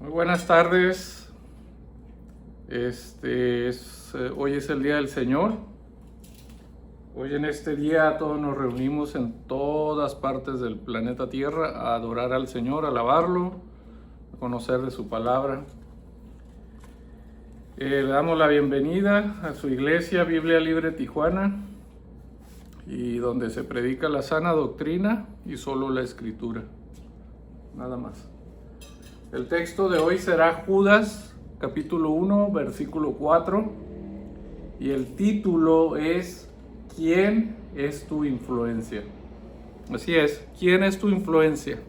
Muy buenas tardes. Hoy es el Día del Señor. Hoy en este día todos nos reunimos en todas partes del planeta Tierra a adorar al Señor, a alabarlo, a conocer de su palabra. Le damos la bienvenida a su iglesia Biblia Libre Tijuana, y donde se predica la sana doctrina y solo la Escritura. Nada más. El texto de hoy será Judas, capítulo 1, versículo 4, y el título es ¿Quién es tu influencia? Así es, ¿quién es tu influencia?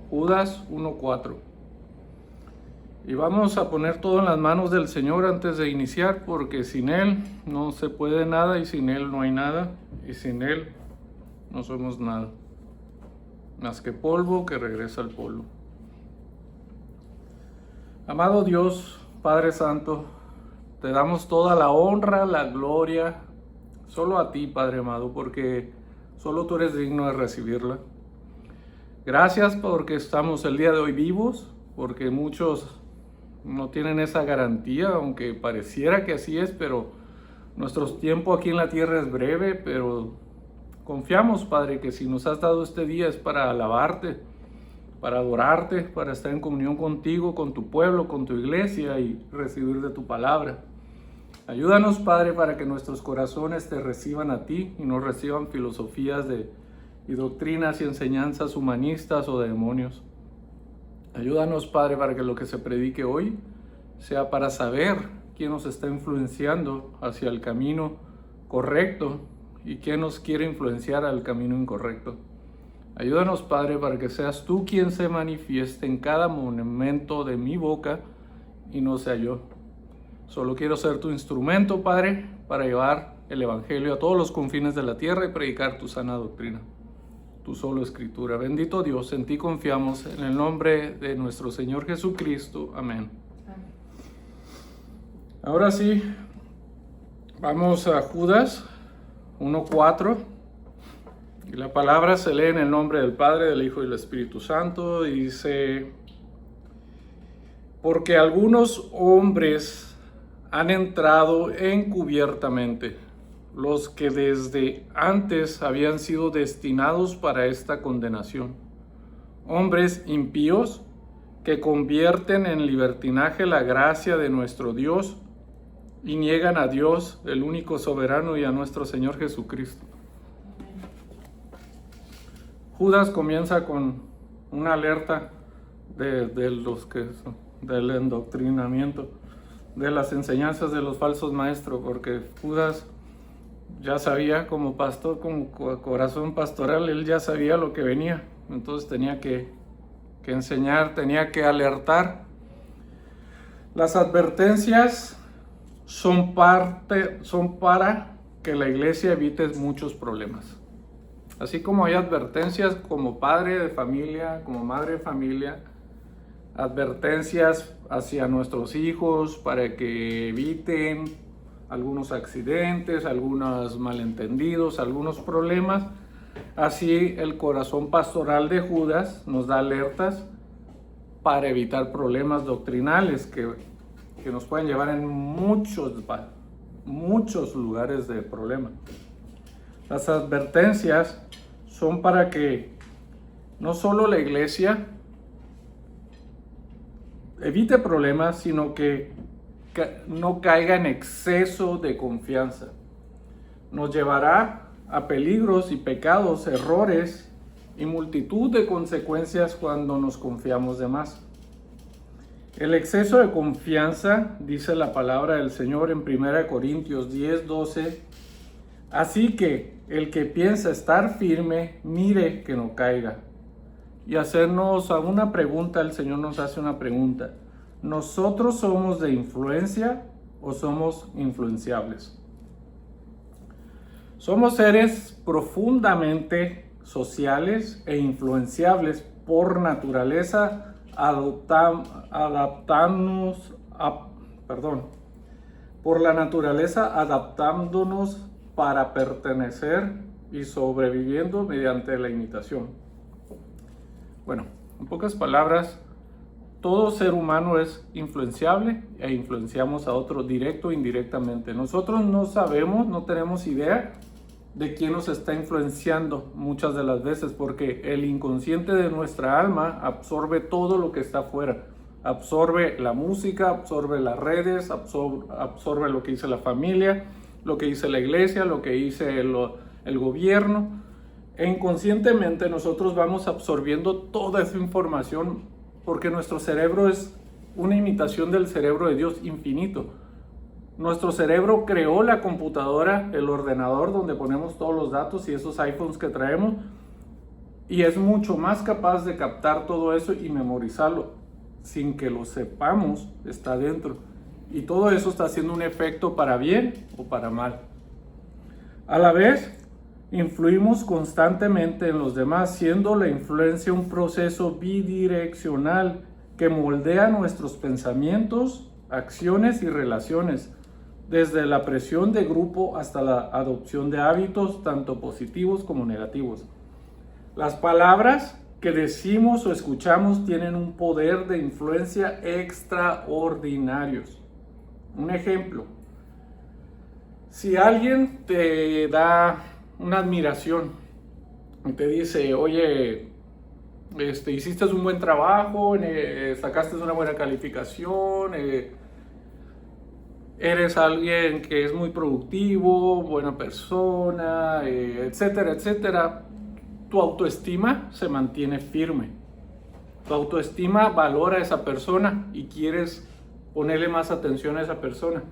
Judas 1:4. Y vamos a poner todo en las manos del Señor antes de iniciar, porque sin Él no se puede nada, y sin Él no hay nada, y sin Él no somos nada, más que polvo que regresa al polvo. Amado Dios, Padre Santo, te damos toda la honra, la gloria, solo a ti, Padre amado, porque solo tú eres digno de recibirla. Gracias porque estamos el día de hoy vivos, porque muchos no tienen esa garantía, aunque pareciera que así es, pero nuestro tiempo aquí en la tierra es breve, pero confiamos, Padre, que si nos has dado este día es para alabarte, para adorarte, para estar en comunión contigo, con tu pueblo, con tu iglesia y recibir de tu palabra. Ayúdanos, Padre, para que nuestros corazones te reciban a ti y no reciban filosofías y doctrinas y enseñanzas humanistas o de demonios. Ayúdanos, Padre, para que lo que se predique hoy sea para saber quién nos está influenciando hacia el camino correcto y quién nos quiere influenciar al camino incorrecto. Ayúdanos, Padre, para que seas tú quien se manifieste en cada momento de mi boca y no sea yo. Solo quiero ser tu instrumento, Padre, para llevar el Evangelio a todos los confines de la tierra y predicar tu sana doctrina, tu solo Escritura. Bendito Dios, en ti confiamos, en el nombre de nuestro Señor Jesucristo. Amén. Ahora sí, vamos a Judas 1:4. Y la palabra se lee en el nombre del Padre, del Hijo y del Espíritu Santo, y dice: porque algunos hombres han entrado encubiertamente, los que desde antes habían sido destinados para esta condenación, hombres impíos que convierten en libertinaje la gracia de nuestro Dios y niegan a Dios, el único soberano, y a nuestro Señor Jesucristo. Judas comienza con una alerta del endoctrinamiento, de las enseñanzas de los falsos maestros, porque Judas ya sabía, como pastor, como corazón pastoral, él ya sabía lo que venía. Entonces tenía que enseñar, tenía que alertar. Las advertencias son para que la iglesia evite muchos problemas. Así como hay advertencias como padre de familia, como madre de familia, advertencias hacia nuestros hijos para que eviten algunos accidentes, algunos malentendidos, algunos problemas. Así el corazón pastoral de Judas nos da alertas para evitar problemas doctrinales que nos pueden llevar en muchos lugares de problema. Las advertencias son para que no solo la iglesia evite problemas, sino que no caiga en exceso de confianza. Nos llevará a peligros y pecados, errores y multitud de consecuencias cuando nos confiamos de más. El exceso de confianza, dice la palabra del Señor en 1 Corintios 10:12, así que el que piensa estar firme, mire que no caiga. Y hacernos a una pregunta, el Señor nos hace una pregunta: ¿nosotros somos de influencia o somos influenciables? Somos seres profundamente sociales e influenciables por naturaleza, adaptándonos para pertenecer y sobreviviendo mediante la imitación. Bueno, en pocas palabras, todo ser humano es influenciable e influenciamos a otro directo o indirectamente. Nosotros no sabemos, no tenemos idea de quién nos está influenciando muchas de las veces, porque el inconsciente de nuestra alma absorbe todo lo que está afuera. Absorbe la música, absorbe las redes, absorbe lo que dice la familia, lo que dice la iglesia, lo que dice el gobierno. E inconscientemente nosotros vamos absorbiendo toda esa información porque nuestro cerebro es una imitación del cerebro de Dios infinito. Nuestro cerebro creó la computadora, el ordenador donde ponemos todos los datos y esos iPhones que traemos, y es mucho más capaz de captar todo eso y memorizarlo sin que lo sepamos. Está dentro, y todo eso está haciendo un efecto para bien o para mal. A la vez influimos constantemente en los demás, siendo la influencia un proceso bidireccional que moldea nuestros pensamientos, acciones y relaciones, desde la presión de grupo hasta la adopción de hábitos tanto positivos como negativos. Las palabras que decimos o escuchamos tienen un poder de influencia extraordinarios. Un ejemplo: si alguien te da una admiración y te dice, oye, hiciste un buen trabajo, sacaste una buena calificación, eres alguien que es muy productivo, buena persona, etcétera, etcétera, tu autoestima se mantiene firme. Tu autoestima valora a esa persona y quieres ponerle más atención a esa persona.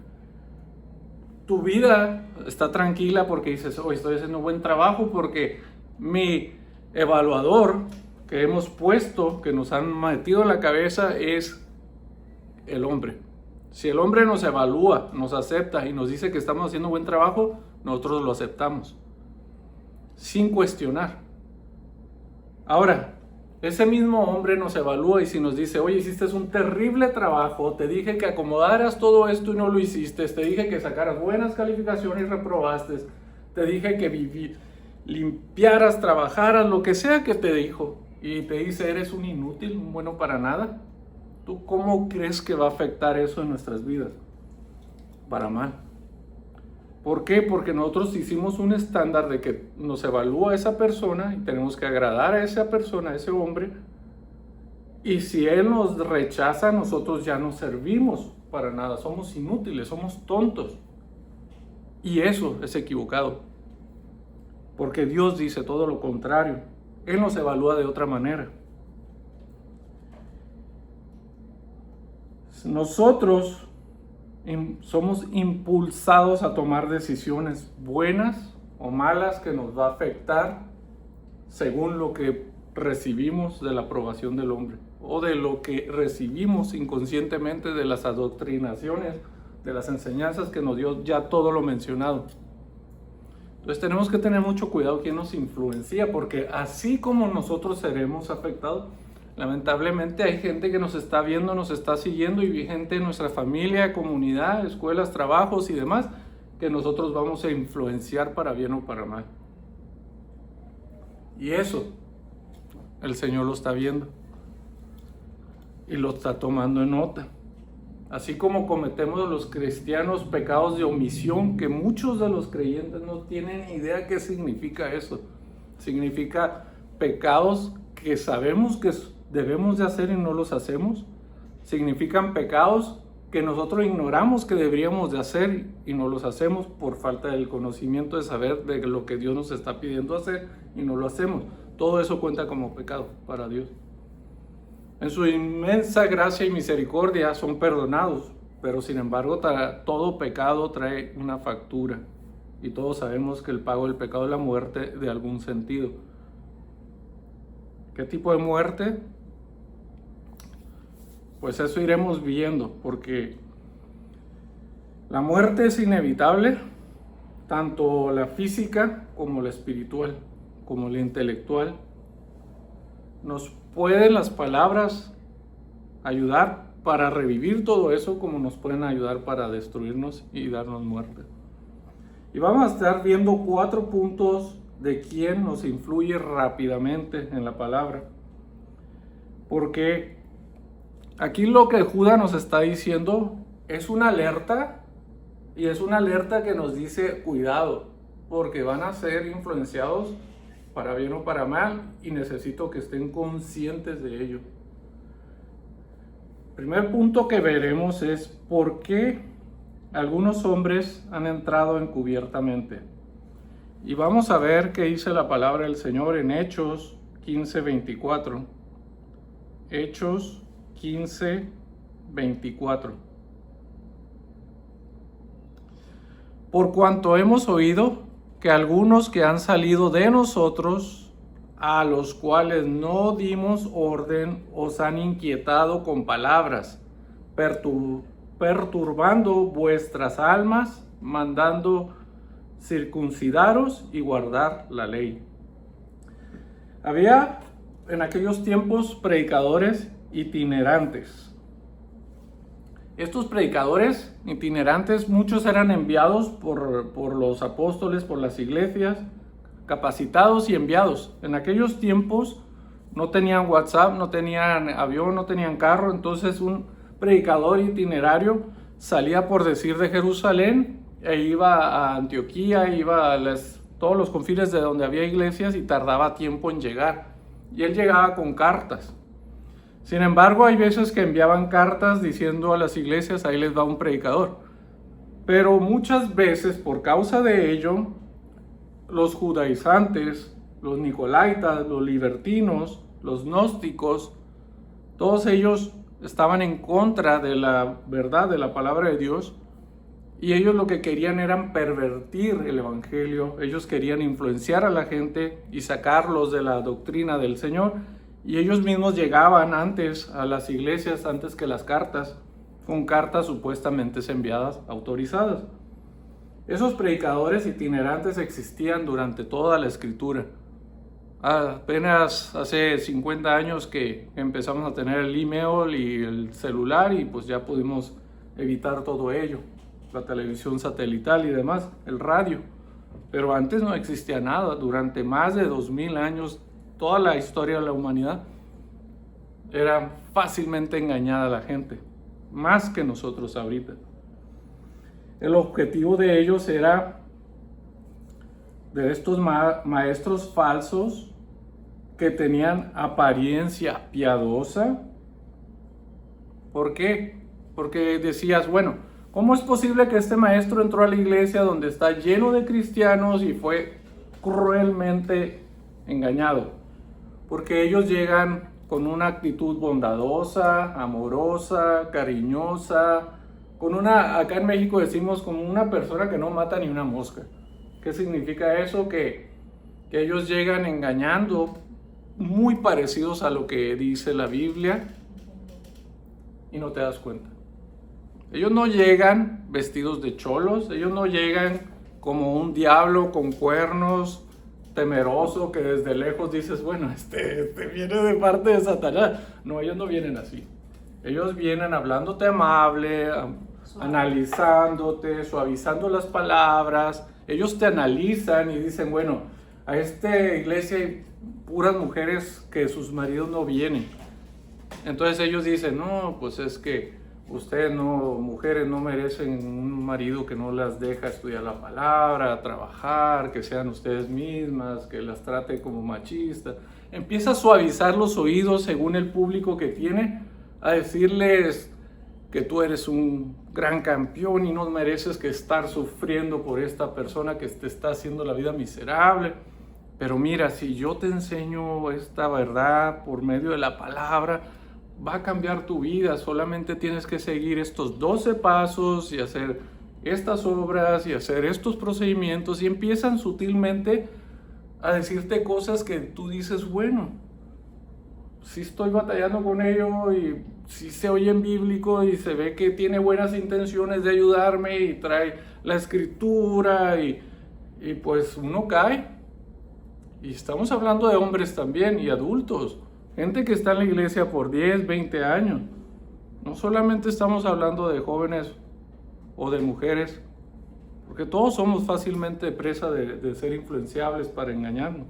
Tu vida está tranquila porque dices, oh, estoy haciendo un buen trabajo porque mi evaluador que hemos puesto, que nos han metido en la cabeza, es el hombre. Si el hombre nos evalúa, nos acepta y nos dice que estamos haciendo buen trabajo, nosotros lo aceptamos sin cuestionar. Ahora, ese mismo hombre nos evalúa y si nos dice, oye, hiciste un terrible trabajo, te dije que acomodaras todo esto y no lo hiciste, te dije que sacaras buenas calificaciones y reprobaste, te dije que limpiaras, trabajaras, lo que sea que te dijo, y te dice, eres un inútil, un bueno para nada. ¿Tú cómo crees que va a afectar eso en nuestras vidas? Para mal. ¿Por qué? Porque nosotros hicimos un estándar de que nos evalúa esa persona y tenemos que agradar a esa persona, a ese hombre. Y si él nos rechaza, nosotros ya no servimos para nada. Somos inútiles, somos tontos. Y eso es equivocado. Porque Dios dice todo lo contrario. Él nos evalúa de otra manera. Nosotros somos impulsados a tomar decisiones buenas o malas que nos va a afectar según lo que recibimos de la aprobación del hombre o de lo que recibimos inconscientemente de las adoctrinaciones, de las enseñanzas que nos dio ya todo lo mencionado. Entonces tenemos que tener mucho cuidado quién nos influencia, porque así como nosotros seremos afectados, lamentablemente hay gente que nos está viendo, nos está siguiendo, y hay gente en nuestra familia, comunidad, escuelas, trabajos y demás que nosotros vamos a influenciar para bien o para mal. Y eso el Señor lo está viendo y lo está tomando en nota. Así como cometemos los cristianos pecados de omisión, que muchos de los creyentes no tienen idea qué significa eso. Significa pecados que sabemos que debemos de hacer y no los hacemos. Significan pecados que nosotros ignoramos que deberíamos de hacer y no los hacemos por falta del conocimiento de saber de lo que Dios nos está pidiendo hacer y no lo hacemos. Todo eso cuenta como pecado para Dios. En su inmensa gracia y misericordia son perdonados, pero sin embargo todo pecado trae una factura y todos sabemos que el pago del pecado es la muerte de algún sentido. ¿Qué tipo de muerte? Pues eso iremos viendo, porque la muerte es inevitable, tanto la física como la espiritual, como la intelectual. Nos pueden las palabras ayudar para revivir todo eso, como nos pueden ayudar para destruirnos y darnos muerte. Y vamos a estar viendo 4 puntos de quién nos influye rápidamente en la palabra, porque Aquí lo que Judas nos está diciendo es una alerta, y es una alerta que nos dice cuidado, porque van a ser influenciados para bien o para mal, y necesito que estén conscientes de ello. El primer punto que veremos es por qué algunos hombres han entrado encubiertamente. Y vamos a ver qué dice la palabra del Señor en Hechos 15:24. Hechos 15:24. Por cuanto hemos oído que algunos que han salido de nosotros, a los cuales no dimos orden, os han inquietado con palabras, perturbando vuestras almas, mandando circuncidaros y guardar la ley. Había en aquellos tiempos predicadores itinerantes. Estos predicadores itinerantes, muchos eran enviados por los apóstoles, por las iglesias, capacitados y enviados. En aquellos tiempos no tenían WhatsApp, no tenían avión, no tenían carro, entonces un predicador itinerario salía, por decir, de Jerusalén e iba a Antioquía, iba a todos los confines de donde había iglesias y tardaba tiempo en llegar. Y él llegaba con cartas. Sin embargo, hay veces que enviaban cartas diciendo a las iglesias, ahí les va un predicador. Pero muchas veces, por causa de ello, los judaizantes, los nicolaitas, los libertinos, los gnósticos, todos ellos estaban en contra de la verdad de la palabra de Dios, y ellos lo que querían era pervertir el evangelio. Ellos querían influenciar a la gente y sacarlos de la doctrina del Señor, y ellos mismos llegaban antes a las iglesias, antes que las cartas, con cartas supuestamente enviadas, autorizadas. Esos predicadores itinerantes existían durante toda la Escritura. Apenas hace 50 años que empezamos a tener el email y el celular, y pues ya pudimos evitar todo ello, la televisión satelital y demás, el radio. Pero antes no existía nada. Durante más de 2000 años, toda la historia de la humanidad era fácilmente engañada la gente, más que nosotros ahorita. El objetivo de ellos era, de estos maestros falsos que tenían apariencia piadosa. ¿Por qué? Porque decías, bueno, ¿cómo es posible que este maestro entró a la iglesia donde está lleno de cristianos y fue cruelmente engañado? Porque ellos llegan con una actitud bondadosa, amorosa, cariñosa, acá en México decimos, como una persona que no mata ni una mosca. ¿Qué significa eso? Que ellos llegan engañando, muy parecidos a lo que dice la Biblia, y no te das cuenta. Ellos no llegan vestidos de cholos, ellos no llegan como un diablo con cuernos, temeroso, que desde lejos dices, bueno, este viene de parte de Satanás. No, ellos no vienen así. Ellos vienen hablándote amable, analizándote, suavizando las palabras. Ellos te analizan y dicen, bueno, a esta iglesia hay puras mujeres que sus maridos no vienen. Entonces ellos dicen, no, pues es que ustedes mujeres no merecen un marido que no las deja estudiar la palabra, trabajar, que sean ustedes mismas, que las trate como machistas. Empieza a suavizar los oídos según el público que tiene, a decirles que tú eres un gran campeón y no mereces que estar sufriendo por esta persona que te está haciendo la vida miserable. Pero mira, si yo te enseño esta verdad por medio de la palabra, va a cambiar tu vida. Solamente tienes que seguir estos 12 pasos y hacer estas obras y hacer estos procedimientos, y empiezan sutilmente a decirte cosas que tú dices, bueno, sí estoy batallando con ello y sí se oye en bíblico y se ve que tiene buenas intenciones de ayudarme y trae la escritura y pues uno cae. Y estamos hablando de hombres también y adultos. Gente que está en la iglesia por 10, 20 años. No solamente estamos hablando de jóvenes o de mujeres, porque todos somos fácilmente presa de ser influenciables para engañarnos.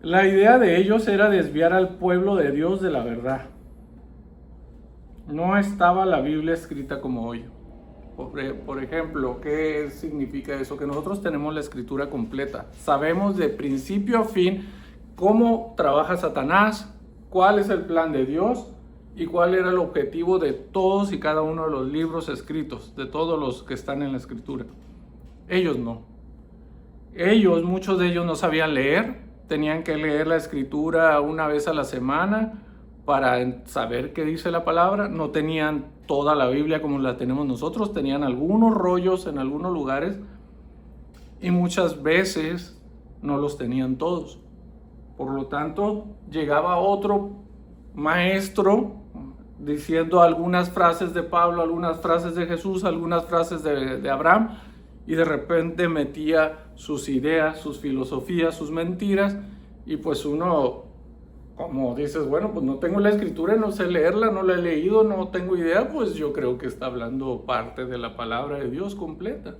La idea de ellos era desviar al pueblo de Dios de la verdad. No estaba la Biblia escrita como hoy. Por ejemplo, ¿qué significa eso? Que nosotros tenemos la escritura completa. Sabemos de principio a fin cómo trabaja Satanás, cuál es el plan de Dios y cuál era el objetivo de todos y cada uno de los libros escritos, de todos los que están en la escritura. Ellos no. Muchos de ellos no sabían leer, tenían que leer la escritura una vez a la semana para saber qué dice la palabra. No tenían toda la Biblia como la tenemos nosotros, tenían algunos rollos en algunos lugares y muchas veces no los tenían todos. Por lo tanto, llegaba otro maestro diciendo algunas frases de Pablo, algunas frases de Jesús, algunas frases de Abraham, y de repente metía sus ideas, sus filosofías, sus mentiras, y pues uno, como dices, bueno, pues no tengo la escritura, no sé leerla, no la he leído, no tengo idea, pues yo creo que está hablando parte de la palabra de Dios completa.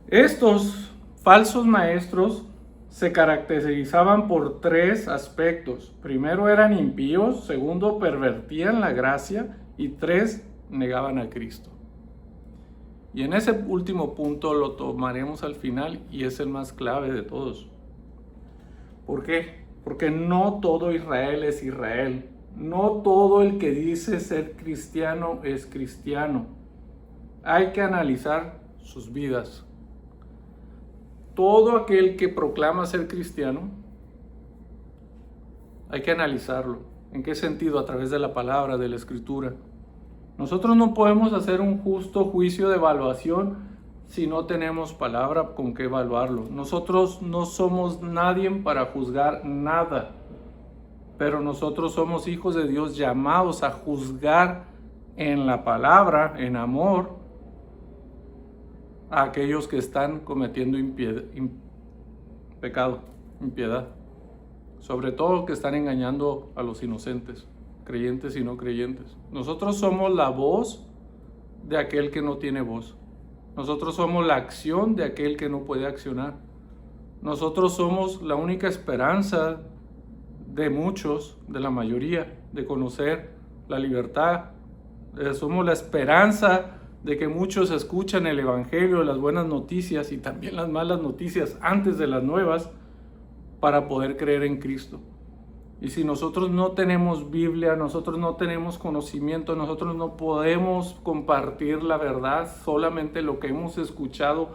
Estos falsos maestros se caracterizaban por tres aspectos. Primero, eran impíos. Segundo, pervertían la gracia. Y tres, negaban a Cristo. Y en ese último punto lo tomaremos al final y es el más clave de todos. ¿Por qué? Porque no todo Israel es Israel. No todo el que dice ser cristiano es cristiano. Hay que analizar sus vidas. Todo aquel que proclama ser cristiano, hay que analizarlo. ¿En qué sentido? A través de la palabra, de la escritura. Nosotros no podemos hacer un justo juicio de evaluación si no tenemos palabra con qué evaluarlo. Nosotros no somos nadie para juzgar nada, pero nosotros somos hijos de Dios llamados a juzgar en la palabra, en amor, a aquellos que están cometiendo pecado, impiedad. Sobre todo que están engañando a los inocentes, creyentes y no creyentes. Nosotros somos la voz de aquel que no tiene voz. Nosotros somos la acción de aquel que no puede accionar. Nosotros somos la única esperanza de muchos, de la mayoría, de conocer la libertad. Somos la esperanza de que muchos escuchan el evangelio, las buenas noticias y también las malas noticias antes de las nuevas para poder creer en Cristo. Y si nosotros no tenemos Biblia, nosotros no tenemos conocimiento, nosotros no podemos compartir la verdad, solamente lo que hemos escuchado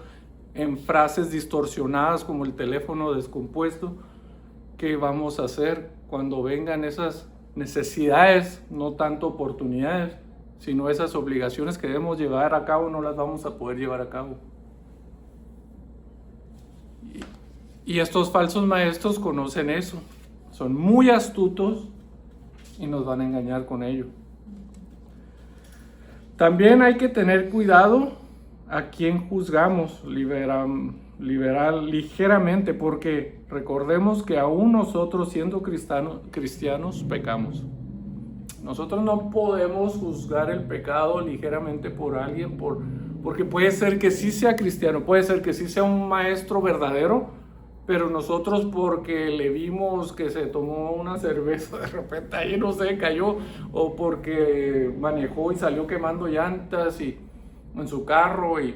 en frases distorsionadas como el teléfono descompuesto, ¿qué vamos a hacer cuando vengan esas necesidades, no tanto oportunidades, sino esas obligaciones que debemos llevar a cabo? No las vamos a poder llevar a cabo. Y estos falsos maestros conocen eso, son muy astutos y nos van a engañar con ello. También hay que tener cuidado a quien juzgamos ligeramente, porque recordemos que aún nosotros, siendo cristianos, pecamos. Nosotros no podemos juzgar el pecado ligeramente por alguien, porque puede ser que sí sea cristiano, puede ser que sí sea un maestro verdadero, pero nosotros porque le vimos que se tomó una cerveza de repente ahí no sé, cayó, o porque manejó y salió quemando llantas en su carro y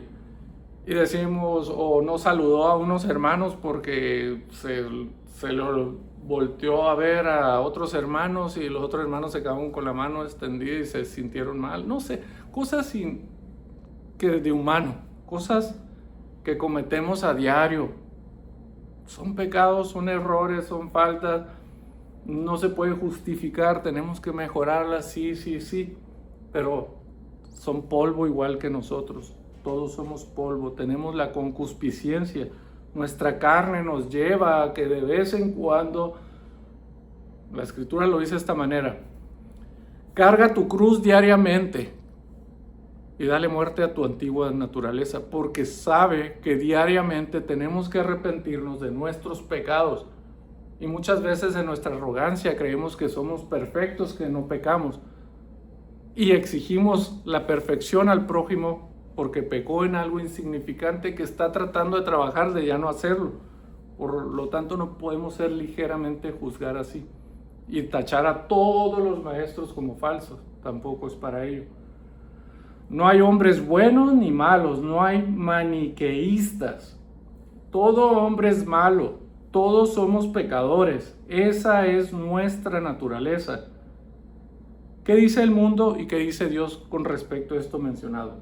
decimos, o no saludó a unos hermanos porque se lo volteó a ver a otros hermanos y los otros hermanos se quedaron con la mano extendida y se sintieron mal, no sé, cosas que de humano, cosas que cometemos a diario. Son pecados, son errores, son faltas, no se puede justificar, tenemos que mejorarlas, sí, pero son polvo igual que nosotros, todos somos polvo, tenemos la concupiscencia, nuestra carne nos lleva a que de vez en cuando, la escritura lo dice de esta manera, carga tu cruz diariamente y dale muerte a tu antigua naturaleza, porque sabe que diariamente tenemos que arrepentirnos de nuestros pecados. Y muchas veces en nuestra arrogancia creemos que somos perfectos, que no pecamos. Y exigimos la perfección al prójimo porque pecó en algo insignificante que está tratando de trabajar de ya no hacerlo. Por lo tanto, no podemos ser ligeramente juzgar así y tachar a todos los maestros como falsos. Tampoco es para ello. No hay hombres buenos ni malos, no hay maniqueístas. Todo hombre es malo, todos somos pecadores. Esa es nuestra naturaleza. ¿Qué dice el mundo y qué dice Dios con respecto a esto mencionado?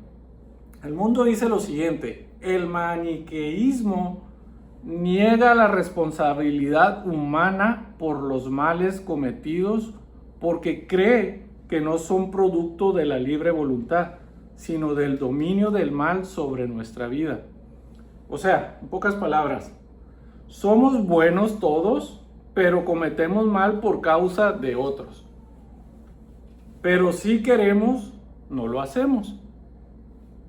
El mundo dice lo siguiente: el maniqueísmo niega la responsabilidad humana por los males cometidos porque cree que no son producto de la libre voluntad, sino del dominio del mal sobre nuestra vida. O sea, en pocas palabras, somos buenos todos, pero cometemos mal por causa de otros. Pero si queremos, no lo hacemos.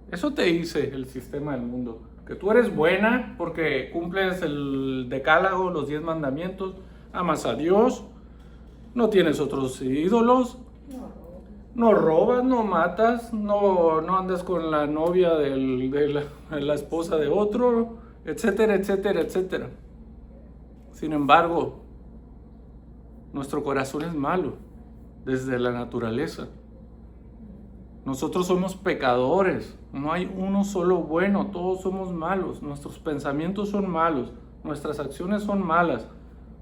Eso te dice el sistema del mundo. Que tú eres buena porque cumples el decálogo, los 10 mandamientos, amas a Dios, no tienes otros ídolos, no robas, no matas, no andas con la novia de la esposa de otro, etcétera, etcétera, etcétera. Sin embargo, nuestro corazón es malo desde la naturaleza. Nosotros somos pecadores, no hay uno solo bueno, todos somos malos, nuestros pensamientos son malos, nuestras acciones son malas,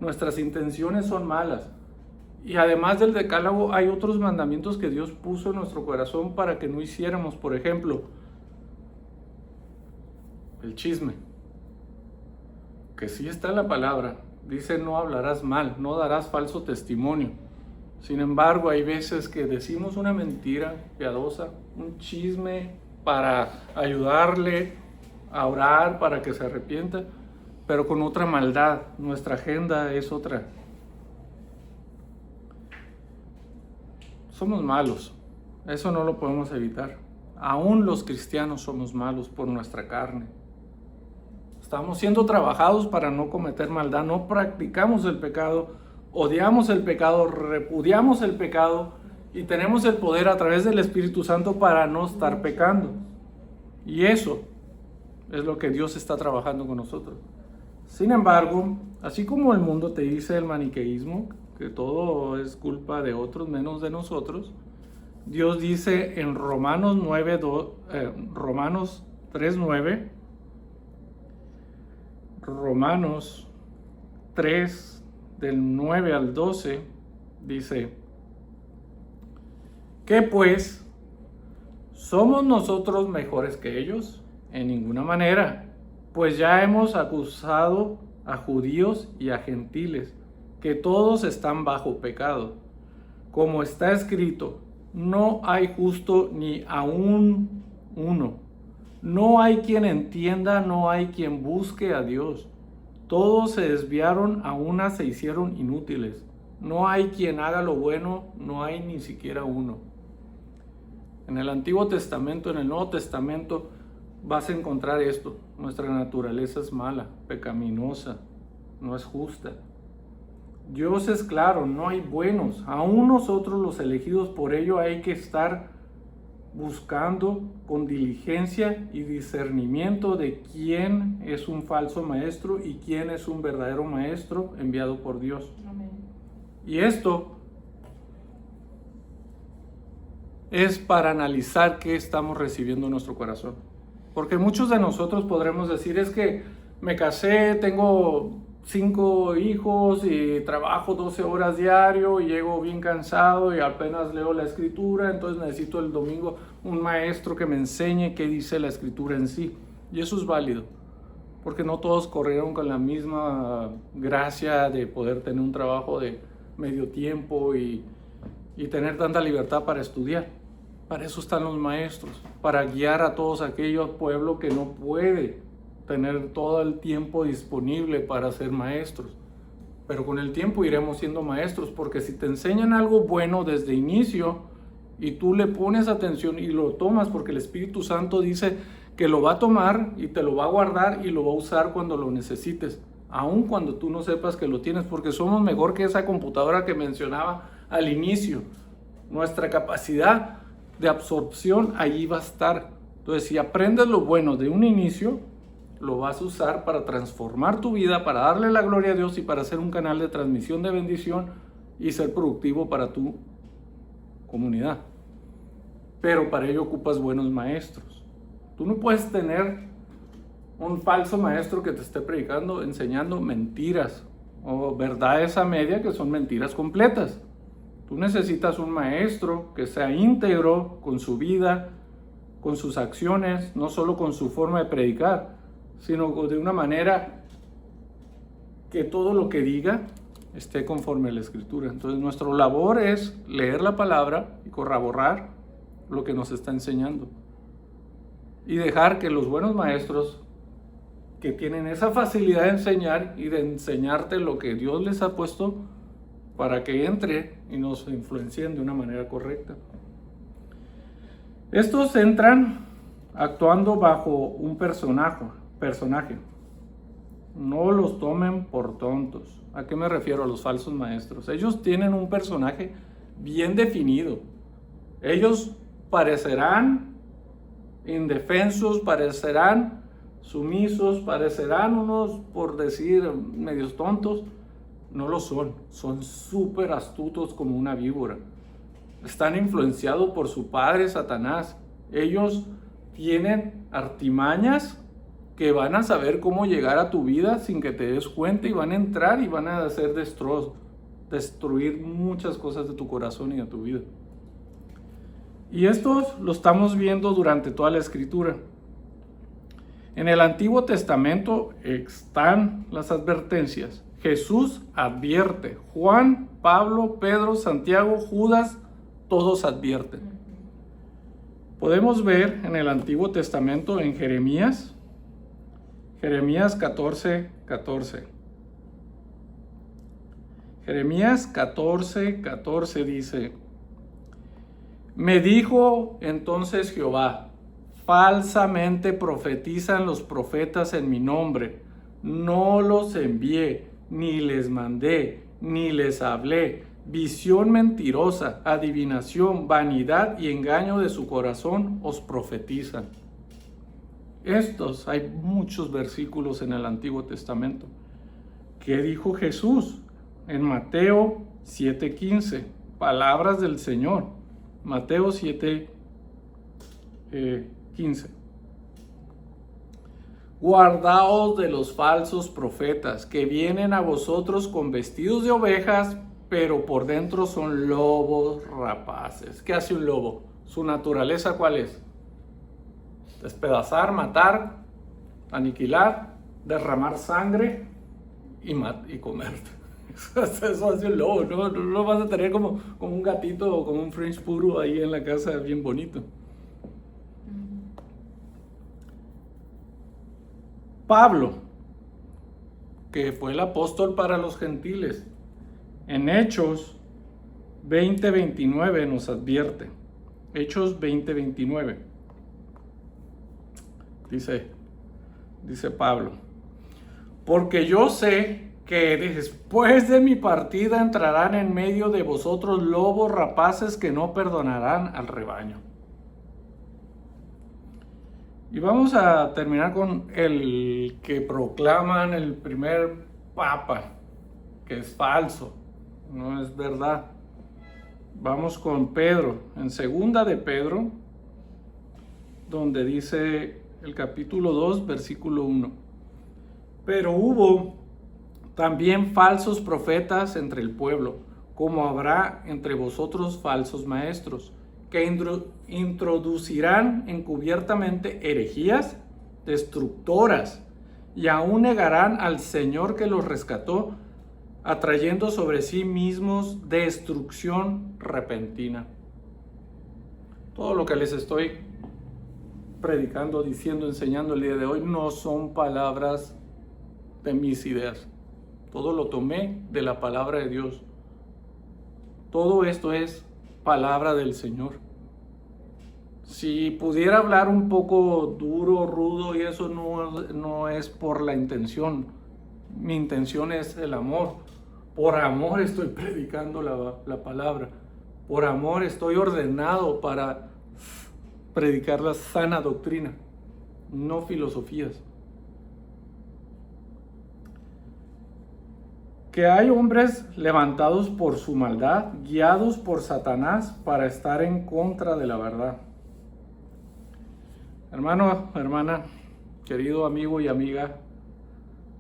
nuestras intenciones son malas. Y además del decálogo hay otros mandamientos que Dios puso en nuestro corazón para que no hiciéramos. Por ejemplo, el chisme, que sí está en la palabra, dice no hablarás mal, no darás falso testimonio. Sin embargo, hay veces que decimos una mentira piadosa, un chisme para ayudarle a orar, para que se arrepienta, pero con otra maldad. Nuestra agenda es otra. Somos malos, eso no lo podemos evitar. Aún los cristianos somos malos por nuestra carne. Estamos siendo trabajados para no cometer maldad, no practicamos el pecado, odiamos el pecado, repudiamos el pecado y tenemos el poder a través del Espíritu Santo para no estar pecando. Y eso es lo que Dios está trabajando con nosotros. Sin embargo, así como el mundo te dice el maniqueísmo, que todo es culpa de otros menos de nosotros, Dios dice en Romanos 3:9, Romanos 3 del 9 al 12, dice: ¿qué pues? ¿Somos nosotros mejores que ellos? En ninguna manera, pues ya hemos acusado a judíos y a gentiles, que todos están bajo pecado. Como está escrito, no hay justo ni aún uno. No hay quien entienda, no hay quien busque a Dios. Todos se desviaron, a una se hicieron inútiles. No hay quien haga lo bueno, no hay ni siquiera uno. En el Antiguo Testamento, en el Nuevo Testamento, vas a encontrar esto. Nuestra naturaleza es mala, pecaminosa, no es justa. Dios es claro, no hay buenos. Aún nosotros los elegidos, por ello hay que estar buscando con diligencia y discernimiento de quién es un falso maestro y quién es un verdadero maestro enviado por Dios. Amén. Y esto es para analizar qué estamos recibiendo en nuestro corazón. Porque muchos de nosotros podremos decir, es que me casé, tengo 5 hijos y trabajo 12 horas diario y llego bien cansado y apenas leo la escritura, entonces necesito el domingo un maestro que me enseñe qué dice la escritura en sí. Y eso es válido, porque no todos corrieron con la misma gracia de poder tener un trabajo de medio tiempo y tener tanta libertad para estudiar. Para eso están los maestros, para guiar a todos aquellos pueblos que no pueden tener todo el tiempo disponible para ser maestros. Pero con el tiempo iremos siendo maestros, porque si te enseñan algo bueno desde inicio y tú le pones atención y lo tomas, porque el Espíritu Santo dice que lo va a tomar y te lo va a guardar y lo va a usar cuando lo necesites, aun cuando tú no sepas que lo tienes, porque somos mejor que esa computadora que mencionaba al inicio. Nuestra capacidad de absorción allí va a estar. Entonces, si aprendes lo bueno de un inicio, lo vas a usar para transformar tu vida, para darle la gloria a Dios y para ser un canal de transmisión de bendición y ser productivo para tu comunidad. Pero para ello ocupas buenos maestros. Tú no puedes tener un falso maestro que te esté predicando, enseñando mentiras o verdades a media que son mentiras completas. Tú necesitas un maestro que sea íntegro con su vida, con sus acciones, no solo con su forma de predicar, sino de una manera que todo lo que diga esté conforme a la Escritura. Entonces nuestra labor es leer la palabra y corroborar lo que nos está enseñando. Y dejar que los buenos maestros que tienen esa facilidad de enseñar y de enseñarte lo que Dios les ha puesto para que entre y nos influencien de una manera correcta. Estos entran actuando bajo un personaje. No los tomen por tontos. ¿A qué me refiero? A los falsos maestros. Ellos tienen un personaje bien definido. Ellos parecerán indefensos, parecerán sumisos, parecerán unos, por decir, medios tontos. No lo son. Son súper astutos como una víbora. Están influenciados por su padre Satanás. Ellos tienen artimañas que van a saber cómo llegar a tu vida sin que te des cuenta, y van a entrar y van a hacer destruir muchas cosas de tu corazón y de tu vida. Y esto lo estamos viendo durante toda la Escritura. En el Antiguo Testamento están las advertencias. Jesús advierte. Juan, Pablo, Pedro, Santiago, Judas, todos advierten. Podemos ver en el Antiguo Testamento en Jeremías 14:14. Jeremías 14:14 dice: Me dijo entonces Jehová, falsamente profetizan los profetas en mi nombre, no los envié, ni les mandé, ni les hablé. Visión mentirosa, adivinación, vanidad y engaño de su corazón os profetizan. Hay muchos versículos en el Antiguo Testamento. ¿Qué dijo Jesús? En Mateo 7:15, palabras del Señor. Mateo 7:15. Guardaos de los falsos profetas que vienen a vosotros con vestidos de ovejas, pero por dentro son lobos rapaces. ¿Qué hace un lobo? ¿Su naturaleza cuál es? Despedazar, matar, aniquilar, derramar sangre y comerte. Eso hace un lobo. No vas a tener como un gatito o como un French puro ahí en la casa bien bonito. Pablo, que fue el apóstol para los gentiles, en Hechos 20:29 nos advierte. Hechos 20:29. Dice Pablo: porque yo sé que después de mi partida entrarán en medio de vosotros lobos rapaces que no perdonarán al rebaño. Y vamos a terminar con el que proclaman el primer papa, que es falso, no es verdad. Vamos con Pedro, en segunda de Pedro, donde dice el capítulo 2, versículo 1. Pero hubo también falsos profetas entre el pueblo, como habrá entre vosotros falsos maestros, que introducirán encubiertamente herejías destructoras, y aún negarán al Señor que los rescató, atrayendo sobre sí mismos destrucción repentina. Todo lo que les estoy predicando, diciendo, enseñando el día de hoy no son palabras de mis ideas. Todo lo tomé de la palabra de Dios. Todo esto es palabra del Señor. Si pudiera hablar un poco duro, rudo, y eso no es por la intención. Mi intención es el amor. Por amor estoy predicando la palabra. Por amor estoy ordenado para predicar la sana doctrina, no filosofías. que hay hombres levantados por su maldad, guiados por Satanás para estar en contra de la verdad. Hermano, hermana, querido amigo y amiga,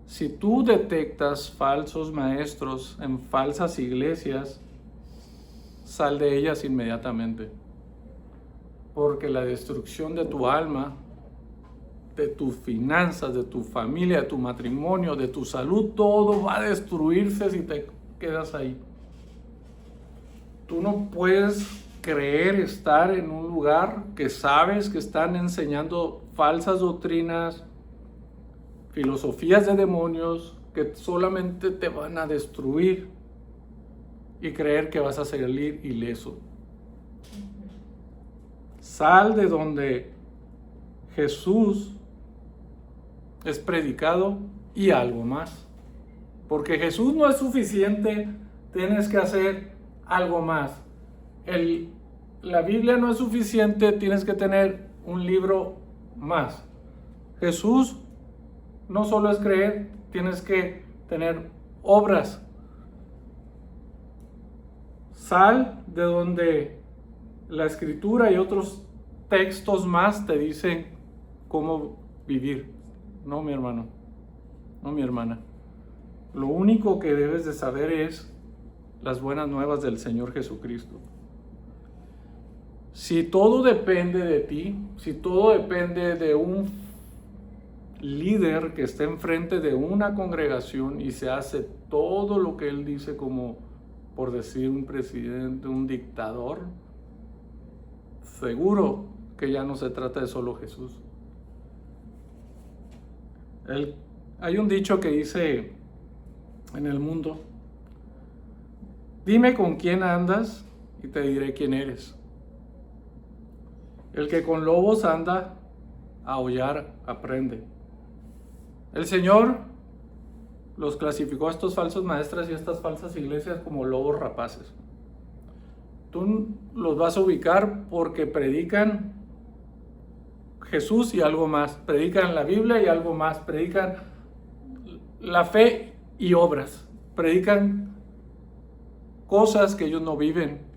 si tú detectas falsos maestros en falsas iglesias, sal de ellas inmediatamente, porque la destrucción de tu alma, de tus finanzas, de tu familia, de tu matrimonio, de tu salud, todo va a destruirse si te quedas ahí. Tú no puedes creer estar en un lugar que sabes que están enseñando falsas doctrinas, filosofías de demonios que solamente te van a destruir y creer que vas a salir ileso. Sal de donde Jesús es predicado y algo más. Porque Jesús no es suficiente, tienes que hacer algo más. La Biblia no es suficiente, tienes que tener un libro más. Jesús no solo es creer, tienes que tener obras. Sal de donde la Escritura y otros textos más te dicen cómo vivir. No, mi hermano, no, mi hermana. Lo único que debes de saber es las buenas nuevas del Señor Jesucristo. Si todo depende de ti, si todo depende de un líder que esté enfrente de una congregación y se hace todo lo que él dice, como por decir un presidente, un dictador, seguro que ya no se trata de solo Jesús. Hay un dicho que dice en el mundo: dime con quién andas y te diré quién eres. El que con lobos anda, a aullar aprende. El Señor los clasificó a estos falsos maestros y a estas falsas iglesias como lobos rapaces. Tú los vas a ubicar porque predican Jesús y algo más, predican la Biblia y algo más, predican la fe y obras, predican cosas que ellos no viven.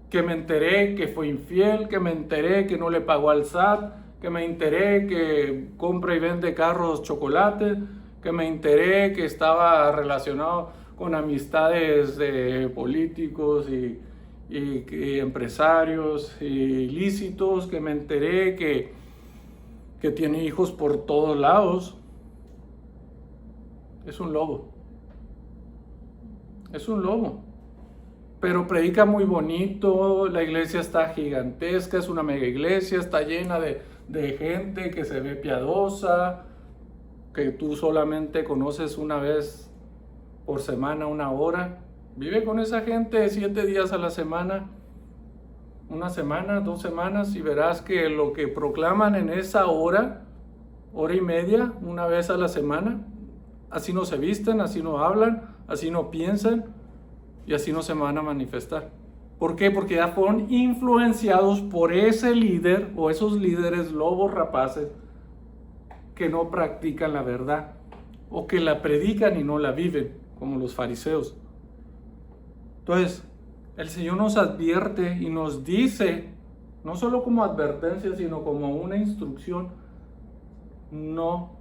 Que me enteré que fue infiel, que me enteré que no le pagó al SAT, que me enteré que compra y vende carros chocolate, que me enteré que estaba relacionado con amistades de políticos y empresarios ilícitos, que me enteré que tiene hijos por todos lados. Es un lobo. Es un lobo. Pero predica muy bonito, la iglesia está gigantesca, es una mega iglesia, está llena de gente que se ve piadosa, que tú solamente conoces una vez por semana, una hora. Vive con esa gente 7 días a la semana, una semana, 2 semanas, y verás que lo que proclaman en esa hora y media, una vez a la semana, así no se visten, así no hablan, así no piensan, y así no se van a manifestar. ¿Por qué? Porque ya fueron influenciados por ese líder o esos líderes lobos rapaces que no practican la verdad o que la predican y no la viven, como los fariseos. Entonces, el Señor nos advierte y nos dice, no solo como advertencia, sino como una instrucción: no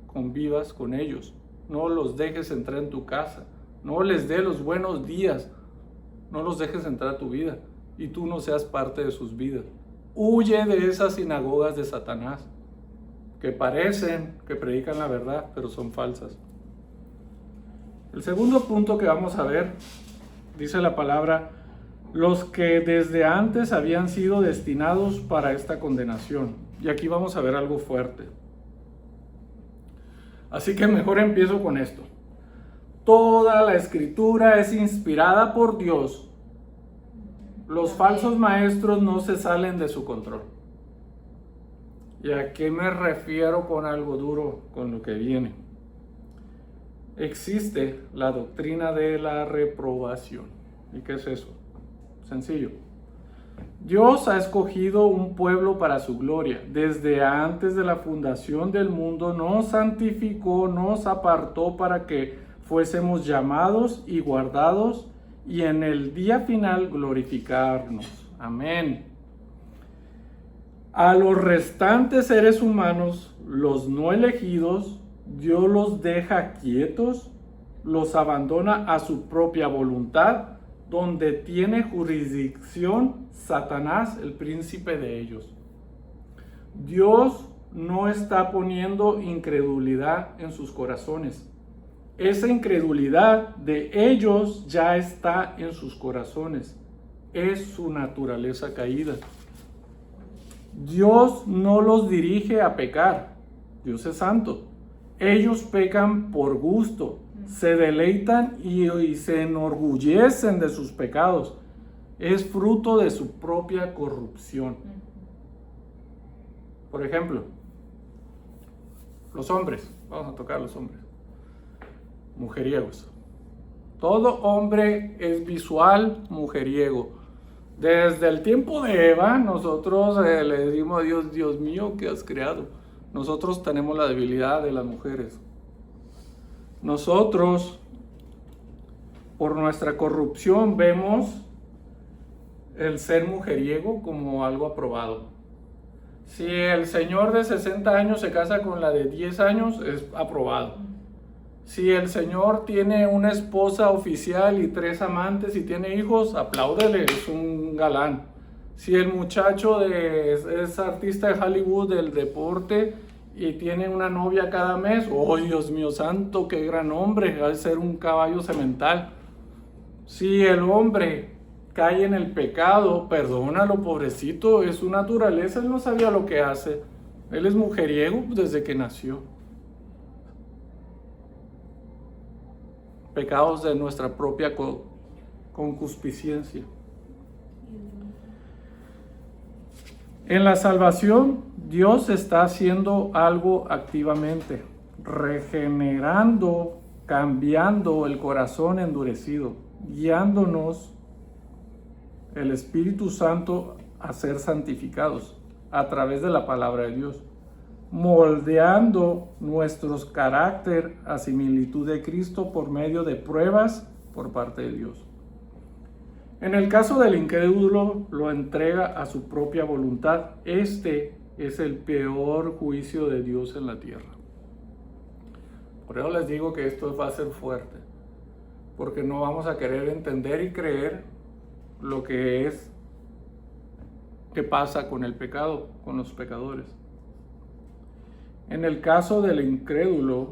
convivas con ellos, no los dejes entrar en tu casa, no les dé los buenos días, no los dejes entrar a tu vida y tú no seas parte de sus vidas. Huye de esas sinagogas de Satanás que parecen que predican la verdad, pero son falsas. El segundo punto que vamos a ver, dice la palabra: los que desde antes habían sido destinados para esta condenación. Y aquí vamos a ver algo fuerte. Así que mejor empiezo con esto. Toda la escritura es inspirada por Dios. Los falsos maestros no se salen de su control. ¿Y a qué me refiero con algo duro, con lo que viene? Existe la doctrina de la reprobación. ¿Y qué es eso? Sencillo. Dios ha escogido un pueblo para su gloria. Desde antes de la fundación del mundo nos santificó, nos apartó para que fuésemos llamados y guardados y en el día final glorificarnos. Amén. A los restantes seres humanos, los no elegidos, Dios los deja quietos, los abandona a su propia voluntad, donde tiene jurisdicción Satanás, el príncipe de ellos. Dios no está poniendo incredulidad en sus corazones. Esa incredulidad de ellos ya está en sus corazones. Es su naturaleza caída. Dios no los dirige a pecar. Dios es santo. Ellos pecan por gusto, se deleitan y se enorgullecen de sus pecados. Es fruto de su propia corrupción. Por ejemplo, los hombres, vamos a tocar a los hombres, mujeriegos. Todo hombre es visual mujeriego. Desde el tiempo de Eva, nosotros le decimos a Dios, Dios mío, ¿qué has creado? Nosotros tenemos la debilidad de las mujeres. Nosotros, por nuestra corrupción, vemos el ser mujeriego como algo aprobado. Si el señor de 60 años se casa con la de 10 años, es aprobado. Si el señor tiene una esposa oficial y 3 amantes y tiene hijos, apláudele, es un galán. Si el muchacho es artista de Hollywood del deporte y tiene una novia cada mes, ¡oh, Dios mío santo, qué gran hombre! Va a ser un caballo semental. Si el hombre cae en el pecado, perdónalo, pobrecito, es su naturaleza, él no sabía lo que hace. Él es mujeriego desde que nació. Pecados de nuestra propia concupiscencia. En la salvación, Dios está haciendo algo activamente, regenerando, cambiando el corazón endurecido, guiándonos el Espíritu Santo a ser santificados a través de la palabra de Dios, moldeando nuestros carácter a similitud de Cristo por medio de pruebas por parte de Dios. En el caso del incrédulo, lo entrega a su propia voluntad. Este es el peor juicio de Dios en la tierra. Por eso les digo que esto va a ser fuerte, porque no vamos a querer entender y creer lo que pasa con el pecado, con los pecadores. En el caso del incrédulo,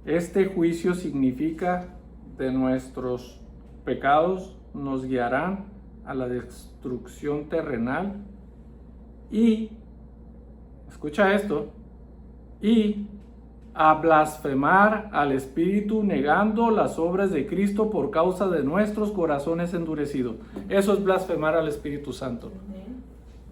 este juicio significa de nuestros pecados nos guiarán a la destrucción terrenal y, escucha esto, y a blasfemar al Espíritu negando las obras de Cristo por causa de nuestros corazones endurecidos. Eso es blasfemar al Espíritu Santo.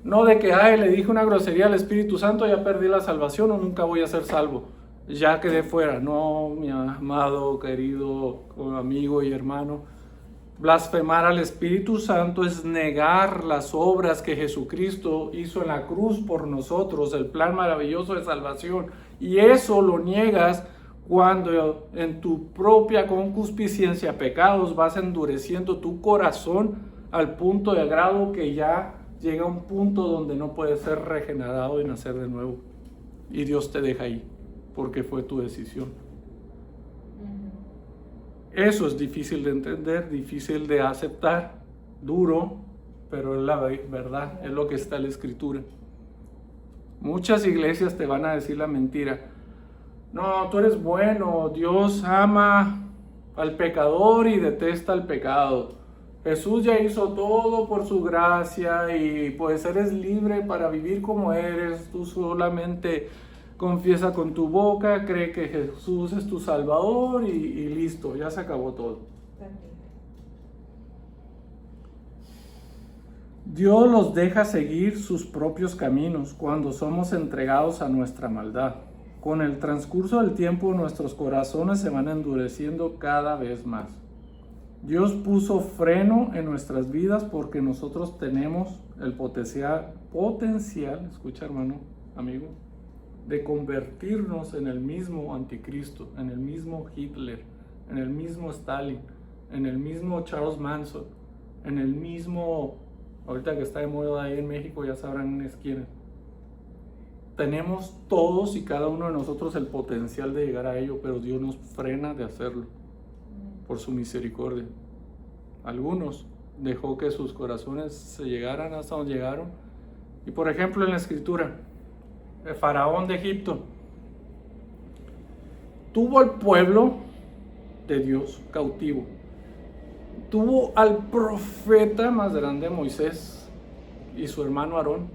No de que, le dije una grosería al Espíritu Santo, ya perdí la salvación o nunca voy a ser salvo. Ya quedé fuera. No, mi amado, querido amigo y hermano. Blasfemar al Espíritu Santo es negar las obras que Jesucristo hizo en la cruz por nosotros, el plan maravilloso de salvación. Y eso lo niegas cuando en tu propia concupiscencia, pecados, vas endureciendo tu corazón al punto de grado que ya llega a un punto donde no puedes ser regenerado y nacer de nuevo. Y Dios te deja ahí, porque fue tu decisión. Eso es difícil de entender, difícil de aceptar, duro, pero es la verdad, es lo que está en la Escritura. Muchas iglesias te van a decir la mentira. No, tú eres bueno, Dios ama al pecador y detesta el pecado. Jesús ya hizo todo por su gracia y pues eres libre para vivir como eres. Tú solamente confiesa con tu boca, cree que Jesús es tu Salvador y listo, ya se acabó todo. Dios los deja seguir sus propios caminos cuando somos entregados a nuestra maldad. Con el transcurso del tiempo nuestros corazones se van endureciendo cada vez más. Dios puso freno en nuestras vidas porque nosotros tenemos el potencial, escucha hermano, amigo, de convertirnos en el mismo anticristo, en el mismo Hitler, en el mismo Stalin, en el mismo Charles Manson, en el mismo, ahorita que está de moda ahí en México, ya sabrán quiénes. Tenemos todos y cada uno de nosotros el potencial de llegar a ello, pero Dios nos frena de hacerlo por su misericordia. Algunos dejó que sus corazones se llegaran hasta donde llegaron. Y por ejemplo en la escritura, el faraón de Egipto tuvo al pueblo de Dios cautivo. Tuvo al profeta más grande, Moisés, y su hermano Aarón.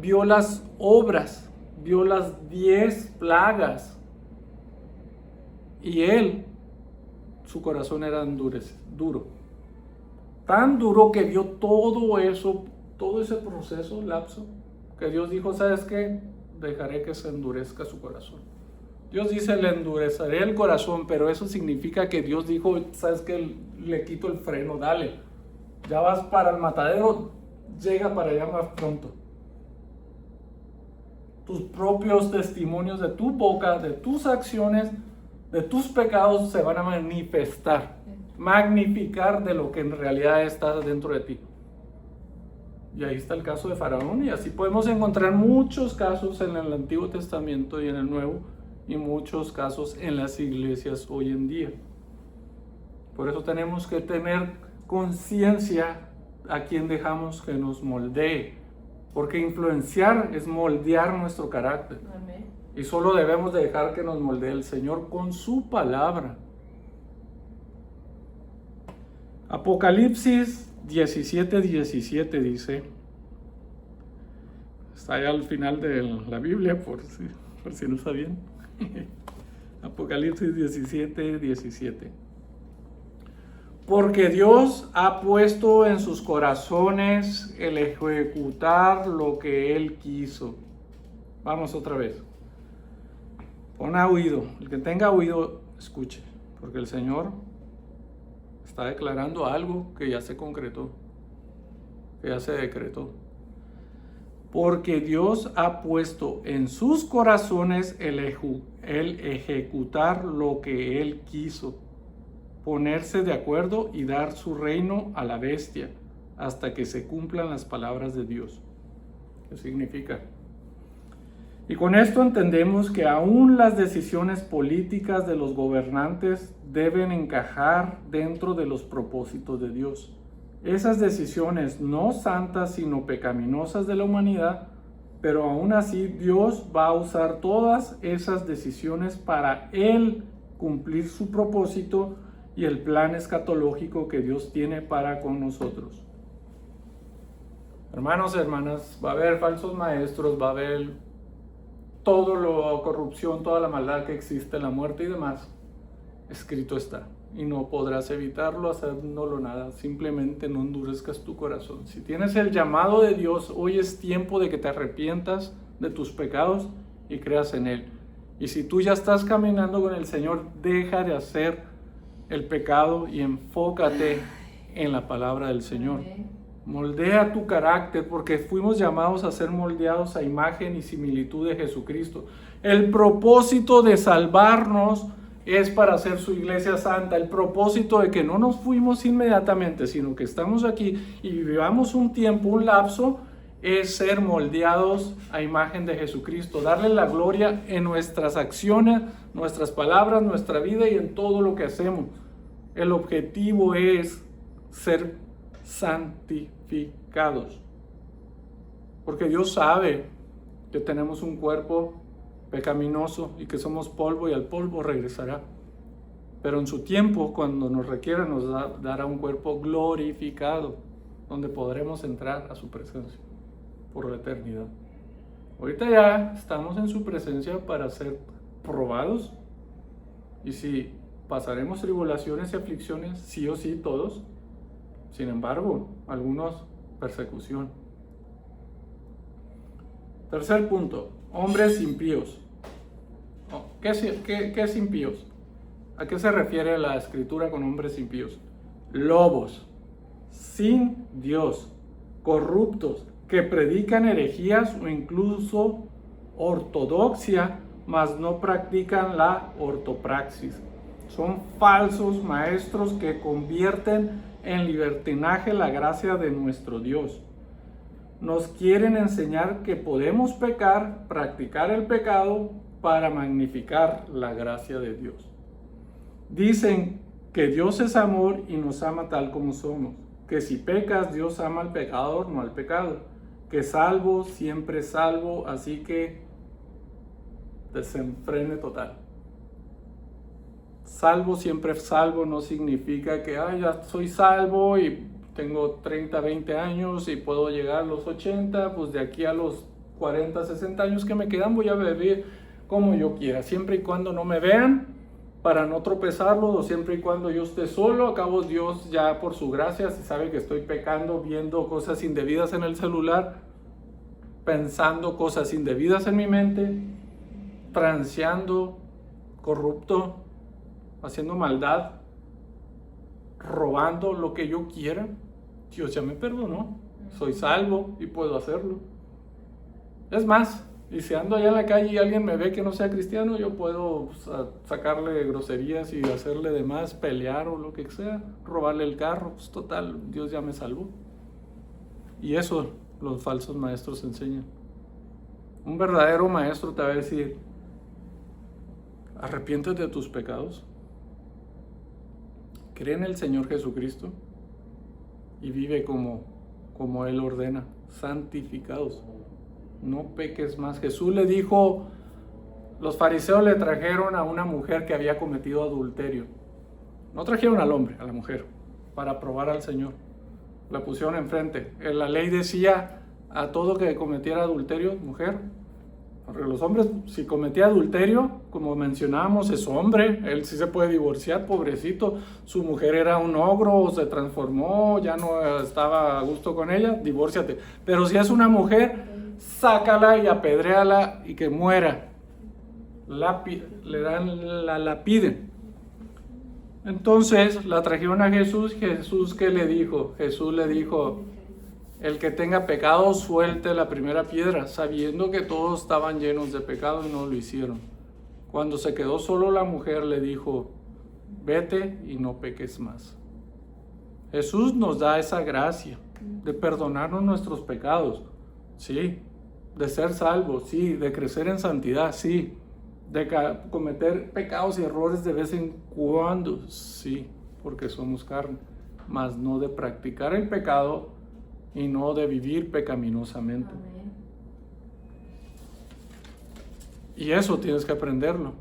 Vio las obras, vio las 10 plagas. Y él, su corazón era duro. Tan duro que vio todo eso, todo ese proceso, lapso, que Dios dijo, ¿sabes qué? Dejaré que se endurezca su corazón. Dios dice, le endureceré el corazón, pero eso significa que Dios dijo, ¿sabes qué? Le quito el freno, dale. Ya vas para el matadero, llega para allá más pronto. Tus propios testimonios de tu boca, de tus acciones, de tus pecados se van a manifestar, magnificar de lo que en realidad está dentro de ti. Y ahí está el caso de Faraón, y así podemos encontrar muchos casos en el Antiguo Testamento y en el Nuevo, y muchos casos en las iglesias hoy en día. Por eso tenemos que tener conciencia a quien dejamos que nos moldee, porque influenciar es moldear nuestro carácter. Amén. Y solo debemos de dejar que nos moldee el Señor con su palabra. Apocalipsis 17:17 dice, está allá al final de la Biblia por si no sabían. Apocalipsis 17:17. Porque Dios ha puesto en sus corazones el ejecutar lo que Él quiso. Vamos otra vez. Pon a oído. El que tenga oído, escuche. Porque el Señor está declarando algo que ya se concretó, que ya se decretó. Porque Dios ha puesto en sus corazones el ejecutar lo que Él quiso, ponerse de acuerdo y dar su reino a la bestia hasta que se cumplan las palabras de Dios. ¿Qué significa? Y con esto entendemos que aún las decisiones políticas de los gobernantes deben encajar dentro de los propósitos de Dios. Esas decisiones no santas sino pecaminosas de la humanidad, pero aún así Dios va a usar todas esas decisiones para Él cumplir su propósito y el plan escatológico que Dios tiene para con nosotros. Hermanos y hermanas, va a haber falsos maestros, va a haber toda la corrupción, toda la maldad que existe, la muerte y demás. Escrito está. Y no podrás evitarlo haciéndolo nada. Simplemente no endurezcas tu corazón. Si tienes el llamado de Dios, hoy es tiempo de que te arrepientas de tus pecados y creas en Él. Y si tú ya estás caminando con el Señor, deja de hacer el pecado y enfócate en la palabra del Señor. Moldea tu carácter, porque fuimos llamados a ser moldeados a imagen y similitud de Jesucristo. El propósito de salvarnos es para hacer su iglesia santa. El propósito de que no nos fuimos inmediatamente, sino que estamos aquí y vivamos un tiempo, un lapso, es ser moldeados a imagen de Jesucristo, darle la gloria en nuestras acciones, nuestras palabras, nuestra vida y en todo lo que hacemos. El objetivo es ser santificados, porque Dios sabe que tenemos un cuerpo pecaminoso y que somos polvo y al polvo regresará, pero en su tiempo, cuando nos requiera, nos dará un cuerpo glorificado, donde podremos entrar a su presencia por la eternidad. Ahorita ya estamos en su presencia para ser probados, y si pasaremos tribulaciones y aflicciones, sí o sí todos. Sin embargo, algunos persecución. Tercer punto, hombres impíos. ¿Qué es impíos? ¿A qué se refiere la escritura con hombres impíos? Lobos, sin Dios, corruptos, que predican herejías o incluso ortodoxia, mas no practican la ortopraxis. Son falsos maestros que convierten en libertinaje la gracia de nuestro Dios. Nos quieren enseñar que podemos pecar, practicar el pecado para magnificar la gracia de Dios. Dicen que Dios es amor y nos ama tal como somos. Que si pecas, Dios ama al pecador, no al pecado. Que salvo, siempre salvo, así que desenfrene total. Salvo, siempre salvo no significa que ya soy salvo y tengo 30, 20 años y puedo llegar a los 80, pues de aquí a los 40, 60 años que me quedan voy a vivir como yo quiera, siempre y cuando no me vean para no tropezarlos, o siempre y cuando yo esté solo. A cabo Dios ya por su gracia, si sabe que estoy pecando, viendo cosas indebidas en el celular, pensando cosas indebidas en mi mente, transeando, corrupto, haciendo maldad, robando lo que yo quiera, Dios ya me perdonó, soy salvo y puedo hacerlo. Es más, y si ando allá en la calle y alguien me ve que no sea cristiano, yo puedo sacarle groserías y hacerle de más, pelear o lo que sea, robarle el carro, pues total, Dios ya me salvó. Y eso los falsos maestros enseñan. Un verdadero maestro te va a decir: arrepiéntete de tus pecados, cree en el Señor Jesucristo y vive como Él ordena, santificados. No peques más. Jesús le dijo, los fariseos le trajeron a una mujer que había cometido adulterio. No trajeron al hombre, a la mujer, para probar al Señor. La pusieron enfrente. En la ley decía a todo que cometiera adulterio, mujer. Porque los hombres, si cometía adulterio, como mencionábamos, es hombre, él sí se puede divorciar, pobrecito. Su mujer era un ogro, se transformó, ya no estaba a gusto con ella, divórciate. Pero si es una mujer, sácala y apedréala y que muera. Le dan la lapiden. Entonces la trajeron a Jesús. Jesús, ¿qué le dijo? Jesús le dijo: el que tenga pecado suelte la primera piedra, sabiendo que todos estaban llenos de pecado y no lo hicieron. Cuando se quedó solo la mujer, le dijo: vete y no peques más. Jesús nos da esa gracia de perdonarnos nuestros pecados, sí, de ser salvos, sí, de crecer en santidad, sí, de cometer pecados y errores de vez en cuando, sí, porque somos carne, mas no de practicar el pecado y no de vivir pecaminosamente. Amén. Y eso tienes que aprenderlo.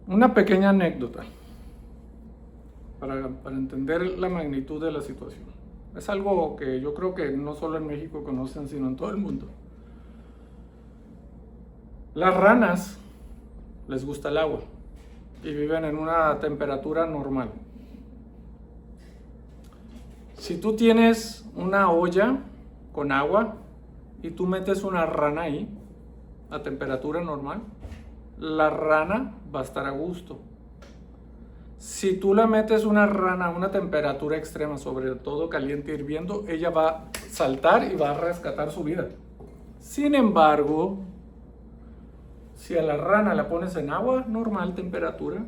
Una pequeña anécdota para entender la magnitud de la situación. Es algo que yo creo que no solo en México conocen, sino en todo el mundo. Las ranas les gusta el agua y viven en una temperatura normal. Si tú tienes una olla con agua y tú metes una rana ahí a temperatura normal, la rana va a estar a gusto. Si tú le metes una rana a una temperatura extrema, sobre todo caliente hirviendo, ella va a saltar y va a rescatar su vida. Sin embargo, si a la rana la pones en agua normal temperatura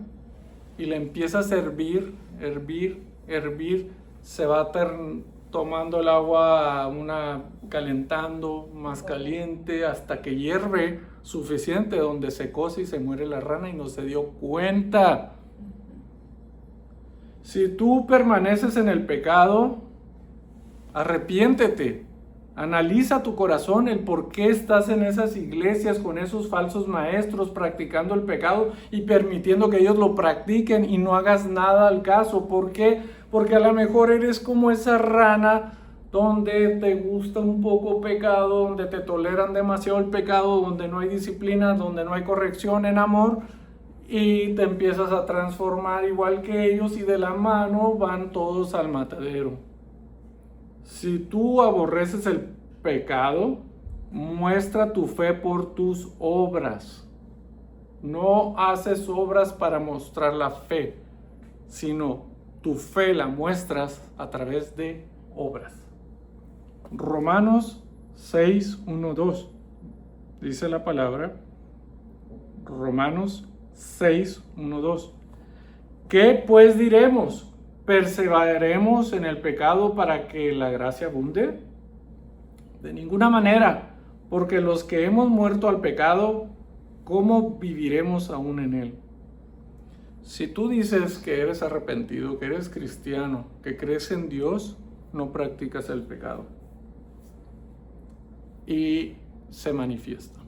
y le empiezas a hervir, se va tomando el agua calentando, más caliente, hasta que hierve suficiente, donde se cose y se muere la rana y no se dio cuenta. Si tú permaneces en el pecado, arrepiéntete. Analiza tu corazón, el por qué estás en esas iglesias con esos falsos maestros practicando el pecado y permitiendo que ellos lo practiquen y no hagas nada al caso. ¿Por qué? Porque a lo mejor eres como esa rana donde te gusta un poco pecado, donde te toleran demasiado el pecado, donde no hay disciplina, donde no hay corrección en amor, y te empiezas a transformar igual que ellos y de la mano van todos al matadero. Si tú aborreces el pecado, muestra tu fe por tus obras. No haces obras para mostrar la fe, sino tu fe la muestras a través de obras. Romanos 6, 1, 2. Dice la palabra, Romanos 6, 1, 2. ¿Qué pues diremos? ¿Perseveraremos en el pecado para que la gracia abunde? De ninguna manera, porque los que hemos muerto al pecado, ¿cómo viviremos aún en él? Si tú dices que eres arrepentido, que eres cristiano, que crees en Dios, no practicas el pecado. Y se manifiesta.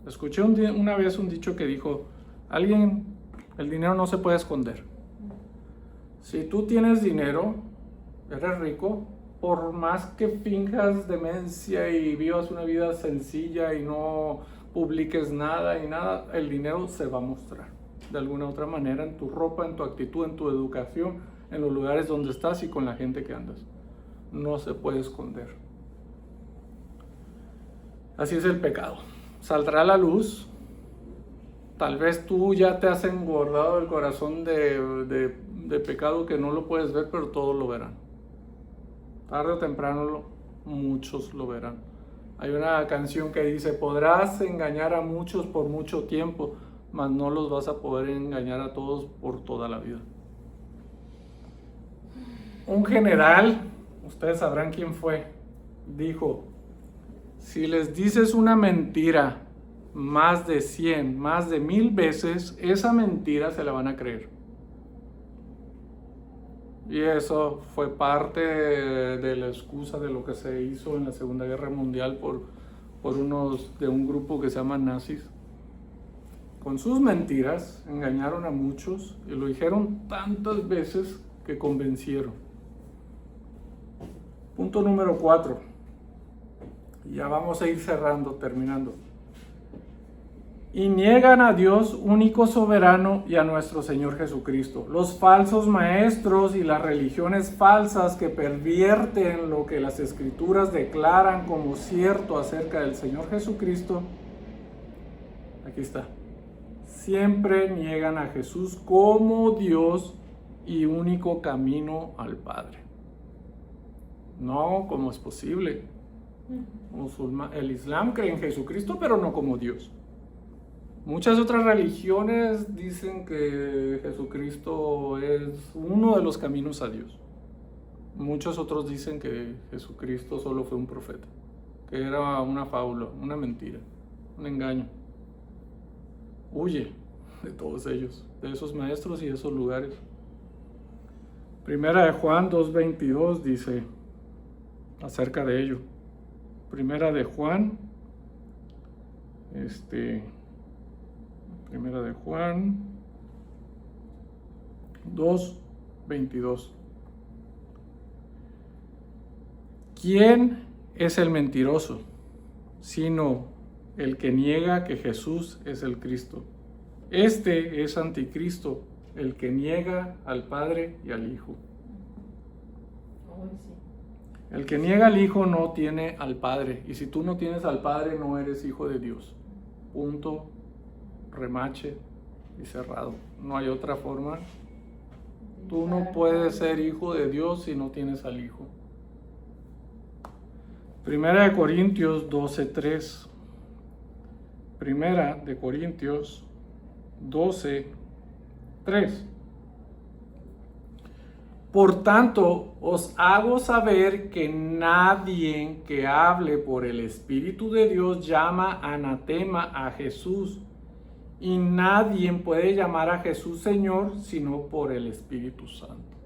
Escuché una vez un dicho que dijo, el dinero no se puede esconder. Si tú tienes dinero, eres rico, por más que finjas demencia y vivas una vida sencilla y no publiques nada, el dinero se va a mostrar de alguna otra manera en tu ropa, en tu actitud, en tu educación, en los lugares donde estás y con la gente que andas. No se puede esconder. Así es el pecado. Saldrá a la luz. Tal vez tú ya te has engordado el corazón de pecado que no lo puedes ver, pero todos lo verán. Tarde o temprano muchos lo verán. Hay una canción que dice, podrás engañar a muchos por mucho tiempo, mas no los vas a poder engañar a todos por toda la vida. Un general, ustedes sabrán quién fue, dijo, si les dices una mentira más de 100, más de 1000 veces, esa mentira se la van a creer. Y eso fue parte de la excusa de lo que se hizo en la Segunda Guerra Mundial por de un grupo que se llama nazis. Con sus mentiras engañaron a muchos y lo dijeron tantas veces que convencieron. Punto número 4. Ya vamos a ir cerrando, terminando. Y niegan a Dios único soberano y a nuestro Señor Jesucristo. Los falsos maestros y las religiones falsas que pervierten lo que las Escrituras declaran como cierto acerca del Señor Jesucristo, aquí está, siempre niegan a Jesús como Dios y único camino al Padre. No, ¿cómo es posible? El Islam cree en Jesucristo, pero no como Dios. Muchas otras religiones dicen que Jesucristo es uno de los caminos a Dios. Muchos otros dicen que Jesucristo solo fue un profeta, que era una fábula, una mentira, un engaño. Huye de todos ellos, de esos maestros y de esos lugares. Primera de Juan 2:22 dice acerca de ello. Primera de Juan, Primera de Juan 2:22. ¿Quién es el mentiroso? Sino el que niega que Jesús es el Cristo. Este es anticristo, el que niega al Padre y al Hijo. El que niega al Hijo no tiene al Padre. Y si tú no tienes al Padre, no eres hijo de Dios. Punto, remache y cerrado. No hay otra forma. Tú no puedes ser hijo de Dios si no tienes al Hijo. Primera de Corintios 12:3. Primera de Corintios 12:3. Por tanto, os hago saber que nadie que hable por el Espíritu de Dios llama anatema a Jesús, y nadie puede llamar a Jesús Señor sino por el Espíritu Santo.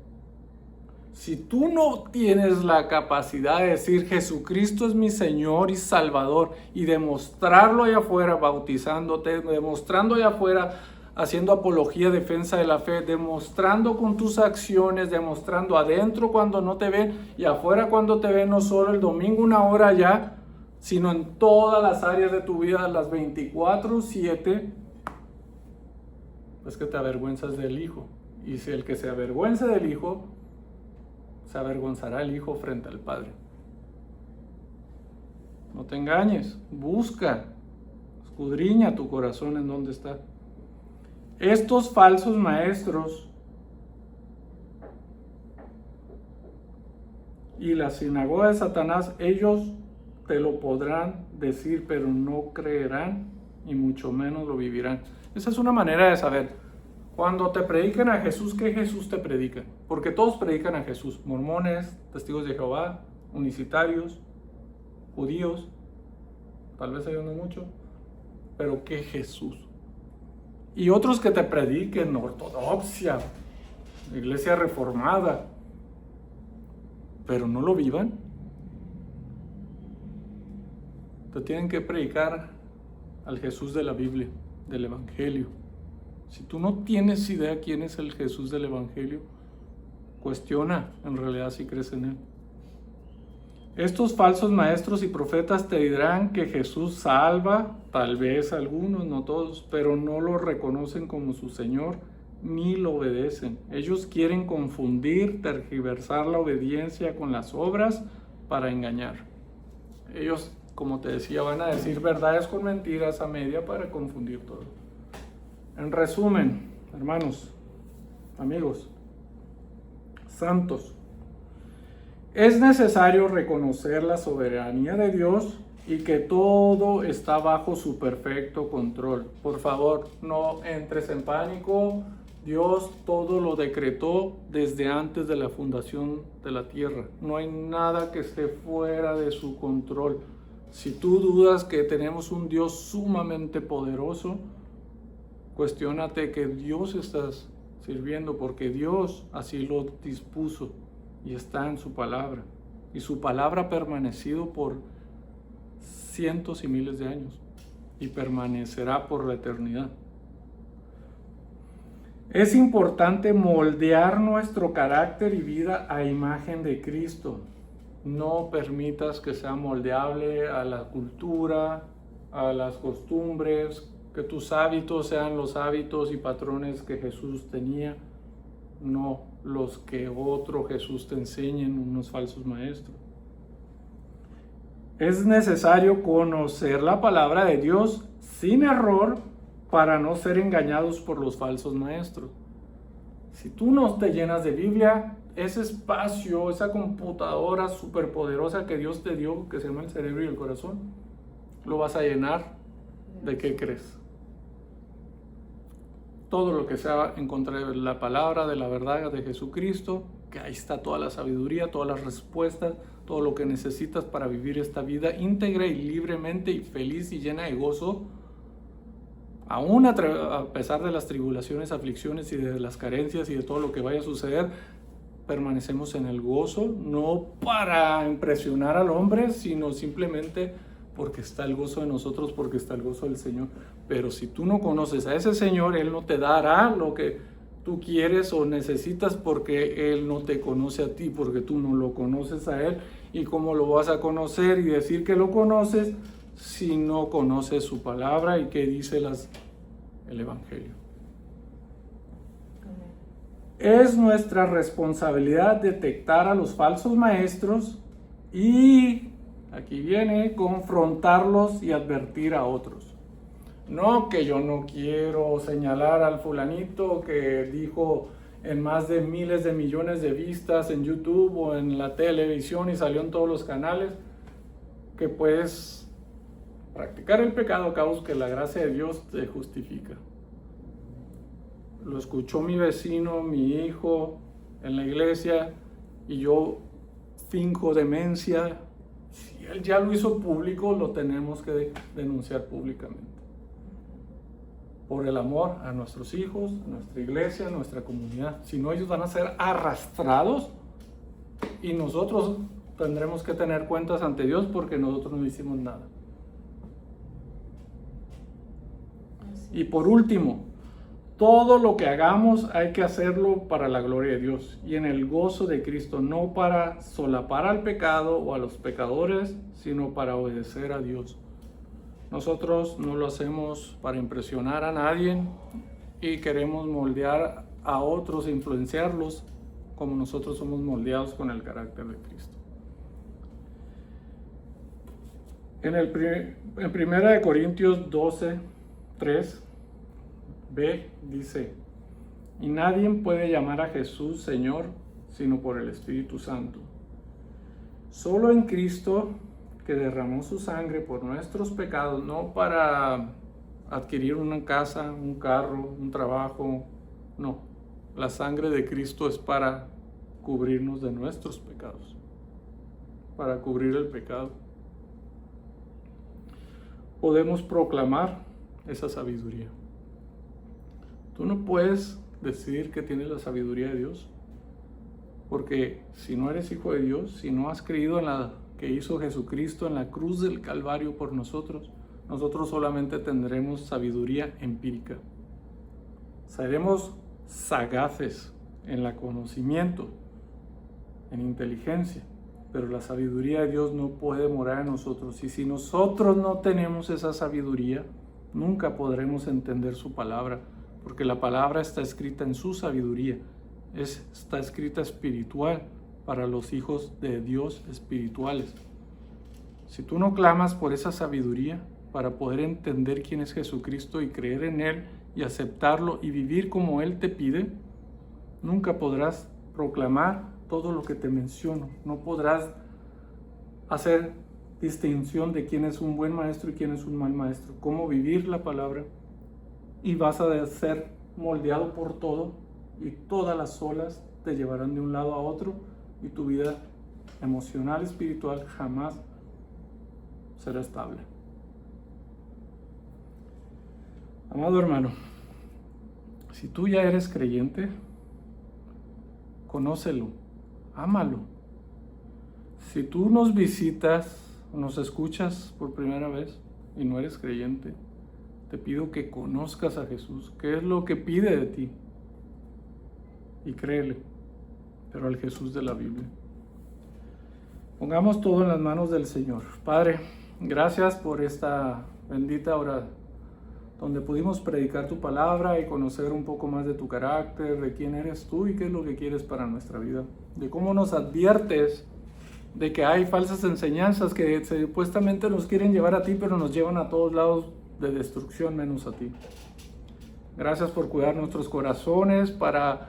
Si tú no tienes la capacidad de decir Jesucristo es mi Señor y Salvador y demostrarlo allá afuera bautizándote, demostrando allá afuera haciendo apología, defensa de la fe, demostrando con tus acciones, demostrando adentro cuando no te ven y afuera cuando te ven, no solo el domingo una hora ya, sino en todas las áreas de tu vida, las 24/7, pues que te avergüenzas del Hijo. Y si el que se avergüenza del Hijo, se avergonzará el Hijo frente al Padre. No te engañes, busca, escudriña tu corazón en dónde está. Estos falsos maestros y la sinagoga de Satanás, ellos te lo podrán decir, pero no creerán y mucho menos lo vivirán. Esa es una manera de saber. Cuando te predican a Jesús, ¿qué Jesús te predican? Porque todos predican a Jesús. Mormones, testigos de Jehová, unicitarios, judíos, tal vez hay uno mucho, pero ¿qué Jesús? Y otros que te prediquen ortodoxia, iglesia reformada, pero no lo vivan. Te tienen que predicar al Jesús de la Biblia, del Evangelio. Si tú no tienes idea quién es el Jesús del Evangelio, cuestiona en realidad si crees en él. Estos falsos maestros y profetas te dirán que Jesús salva, tal vez algunos, no todos, pero no lo reconocen como su Señor ni lo obedecen. Ellos quieren confundir, tergiversar la obediencia con las obras para engañar. Ellos, como te decía, van a decir verdades con mentiras a media para confundir todo. En resumen, hermanos, amigos, santos, es necesario reconocer la soberanía de Dios y que todo está bajo su perfecto control. Por favor, no entres en pánico. Dios todo lo decretó desde antes de la fundación de la tierra. No hay nada que esté fuera de su control. Si tú dudas que tenemos un Dios sumamente poderoso, cuestiónate que Dios estás sirviendo, porque Dios así lo dispuso y está en su palabra. Y su palabra ha permanecido por cientos y miles de años y permanecerá por la eternidad. Es importante moldear nuestro carácter y vida a imagen de Cristo. No permitas que sea moldeable a la cultura, a las costumbres, que tus hábitos sean los hábitos y patrones que Jesús tenía, no los que otro Jesús te enseñen, unos falsos maestros. Es necesario conocer la palabra de Dios sin error para no ser engañados por los falsos maestros. Si tú no te llenas de Biblia, ese espacio, esa computadora superpoderosa que Dios te dio, que se llama el cerebro y el corazón, lo vas a llenar ¿de qué crees? Todo lo que sea en contra de la palabra, de la verdad de Jesucristo, que ahí está toda la sabiduría, todas las respuestas, todo lo que necesitas para vivir esta vida íntegra y libremente y feliz y llena de gozo, aún a pesar de las tribulaciones, aflicciones y de las carencias y de todo lo que vaya a suceder. Permanecemos en el gozo, no para impresionar al hombre, sino simplemente porque está el gozo de nosotros, porque está el gozo del Señor. Pero si tú no conoces a ese Señor, Él no te dará lo que tú quieres o necesitas, porque Él no te conoce a ti, porque tú no lo conoces a Él. ¿Y cómo lo vas a conocer y decir que lo conoces si no conoces su palabra y qué dice el Evangelio? Es nuestra responsabilidad detectar a los falsos maestros y, aquí viene, confrontarlos y advertir a otros. No que yo no quiero señalar al fulanito que dijo en más de miles de millones de vistas en YouTube o en la televisión y salió en todos los canales, que puedes practicar el pecado a causa que la gracia de Dios te justifica. Lo escuchó mi vecino, mi hijo en la iglesia y yo finjo demencia. Si él ya lo hizo público, lo tenemos que denunciar públicamente. Por el amor a nuestros hijos, a nuestra iglesia, a nuestra comunidad. Si no, ellos van a ser arrastrados y nosotros tendremos que tener cuentas ante Dios porque nosotros no hicimos nada. Y por último, todo lo que hagamos hay que hacerlo para la gloria de Dios y en el gozo de Cristo, no para solapar al pecado o a los pecadores, sino para obedecer a Dios. Nosotros no lo hacemos para impresionar a nadie y queremos moldear a otros e influenciarlos como nosotros somos moldeados con el carácter de Cristo. En 1 Corintios 12, 3, B dice: y nadie puede llamar a Jesús Señor sino por el Espíritu Santo. Solo en Cristo que derramó su sangre por nuestros pecados, no para adquirir una casa, un carro, un trabajo, no. La sangre de Cristo es para cubrirnos de nuestros pecados, para cubrir el pecado. Podemos proclamar esa sabiduría. Tú no puedes decir que tienes la sabiduría de Dios, porque si no eres hijo de Dios, si no has creído en la que hizo Jesucristo en la cruz del Calvario por nosotros, nosotros solamente tendremos sabiduría empírica. Seremos sagaces en el conocimiento, en inteligencia, pero la sabiduría de Dios no puede morar en nosotros. Y si nosotros no tenemos esa sabiduría, nunca podremos entender su palabra, porque la palabra está escrita en su sabiduría, está escrita espiritual para los hijos de Dios espirituales. Si tú no clamas por esa sabiduría para poder entender quién es Jesucristo y creer en Él y aceptarlo y vivir como Él te pide, nunca podrás proclamar todo lo que te menciono. No podrás hacer distinción de quién es un buen maestro y quién es un mal maestro, cómo vivir la palabra, y vas a ser moldeado por todo y todas las olas te llevarán de un lado a otro y tu vida emocional, espiritual jamás será estable. Amado hermano, si tú ya eres creyente, conócelo, ámalo. Si tú nos visitas, nos escuchas por primera vez y no eres creyente, te pido que conozcas a Jesús, qué es lo que pide de ti, y créele, pero al Jesús de la Biblia. Pongamos todo en las manos del Señor. Padre, gracias por esta bendita hora donde pudimos predicar tu palabra y conocer un poco más de tu carácter, de quién eres tú y qué es lo que quieres para nuestra vida, de cómo nos adviertes de que hay falsas enseñanzas que supuestamente nos quieren llevar a ti, pero nos llevan a todos lados de destrucción menos a ti. Gracias por cuidar nuestros corazones para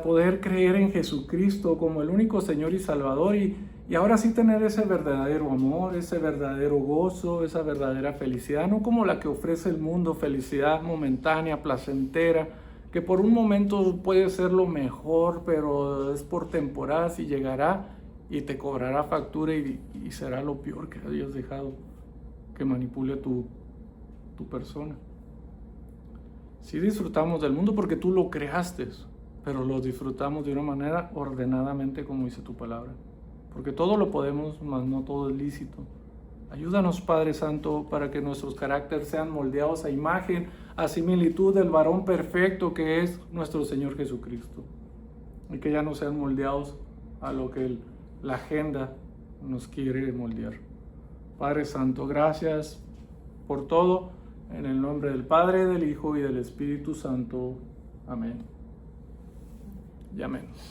poder creer en Jesucristo como el único Señor y Salvador, y ahora sí tener ese verdadero amor, ese verdadero gozo, esa verdadera felicidad, no como la que ofrece el mundo, felicidad momentánea, placentera, que por un momento puede ser lo mejor, pero es por temporadas y llegará y te cobrará factura y será lo peor que hayas dejado que manipule tu persona. Sí disfrutamos del mundo porque tú lo creaste, pero lo disfrutamos de una manera ordenadamente, como dice tu palabra, porque todo lo podemos, mas no todo es lícito. Ayúdanos, Padre Santo, para que nuestros caracteres sean moldeados a imagen, a similitud del varón perfecto que es nuestro Señor Jesucristo, y que ya no sean moldeados a lo que la agenda nos quiere moldear. Padre Santo, gracias por todo. En el nombre del Padre, del Hijo y del Espíritu Santo. Amén. Y amén.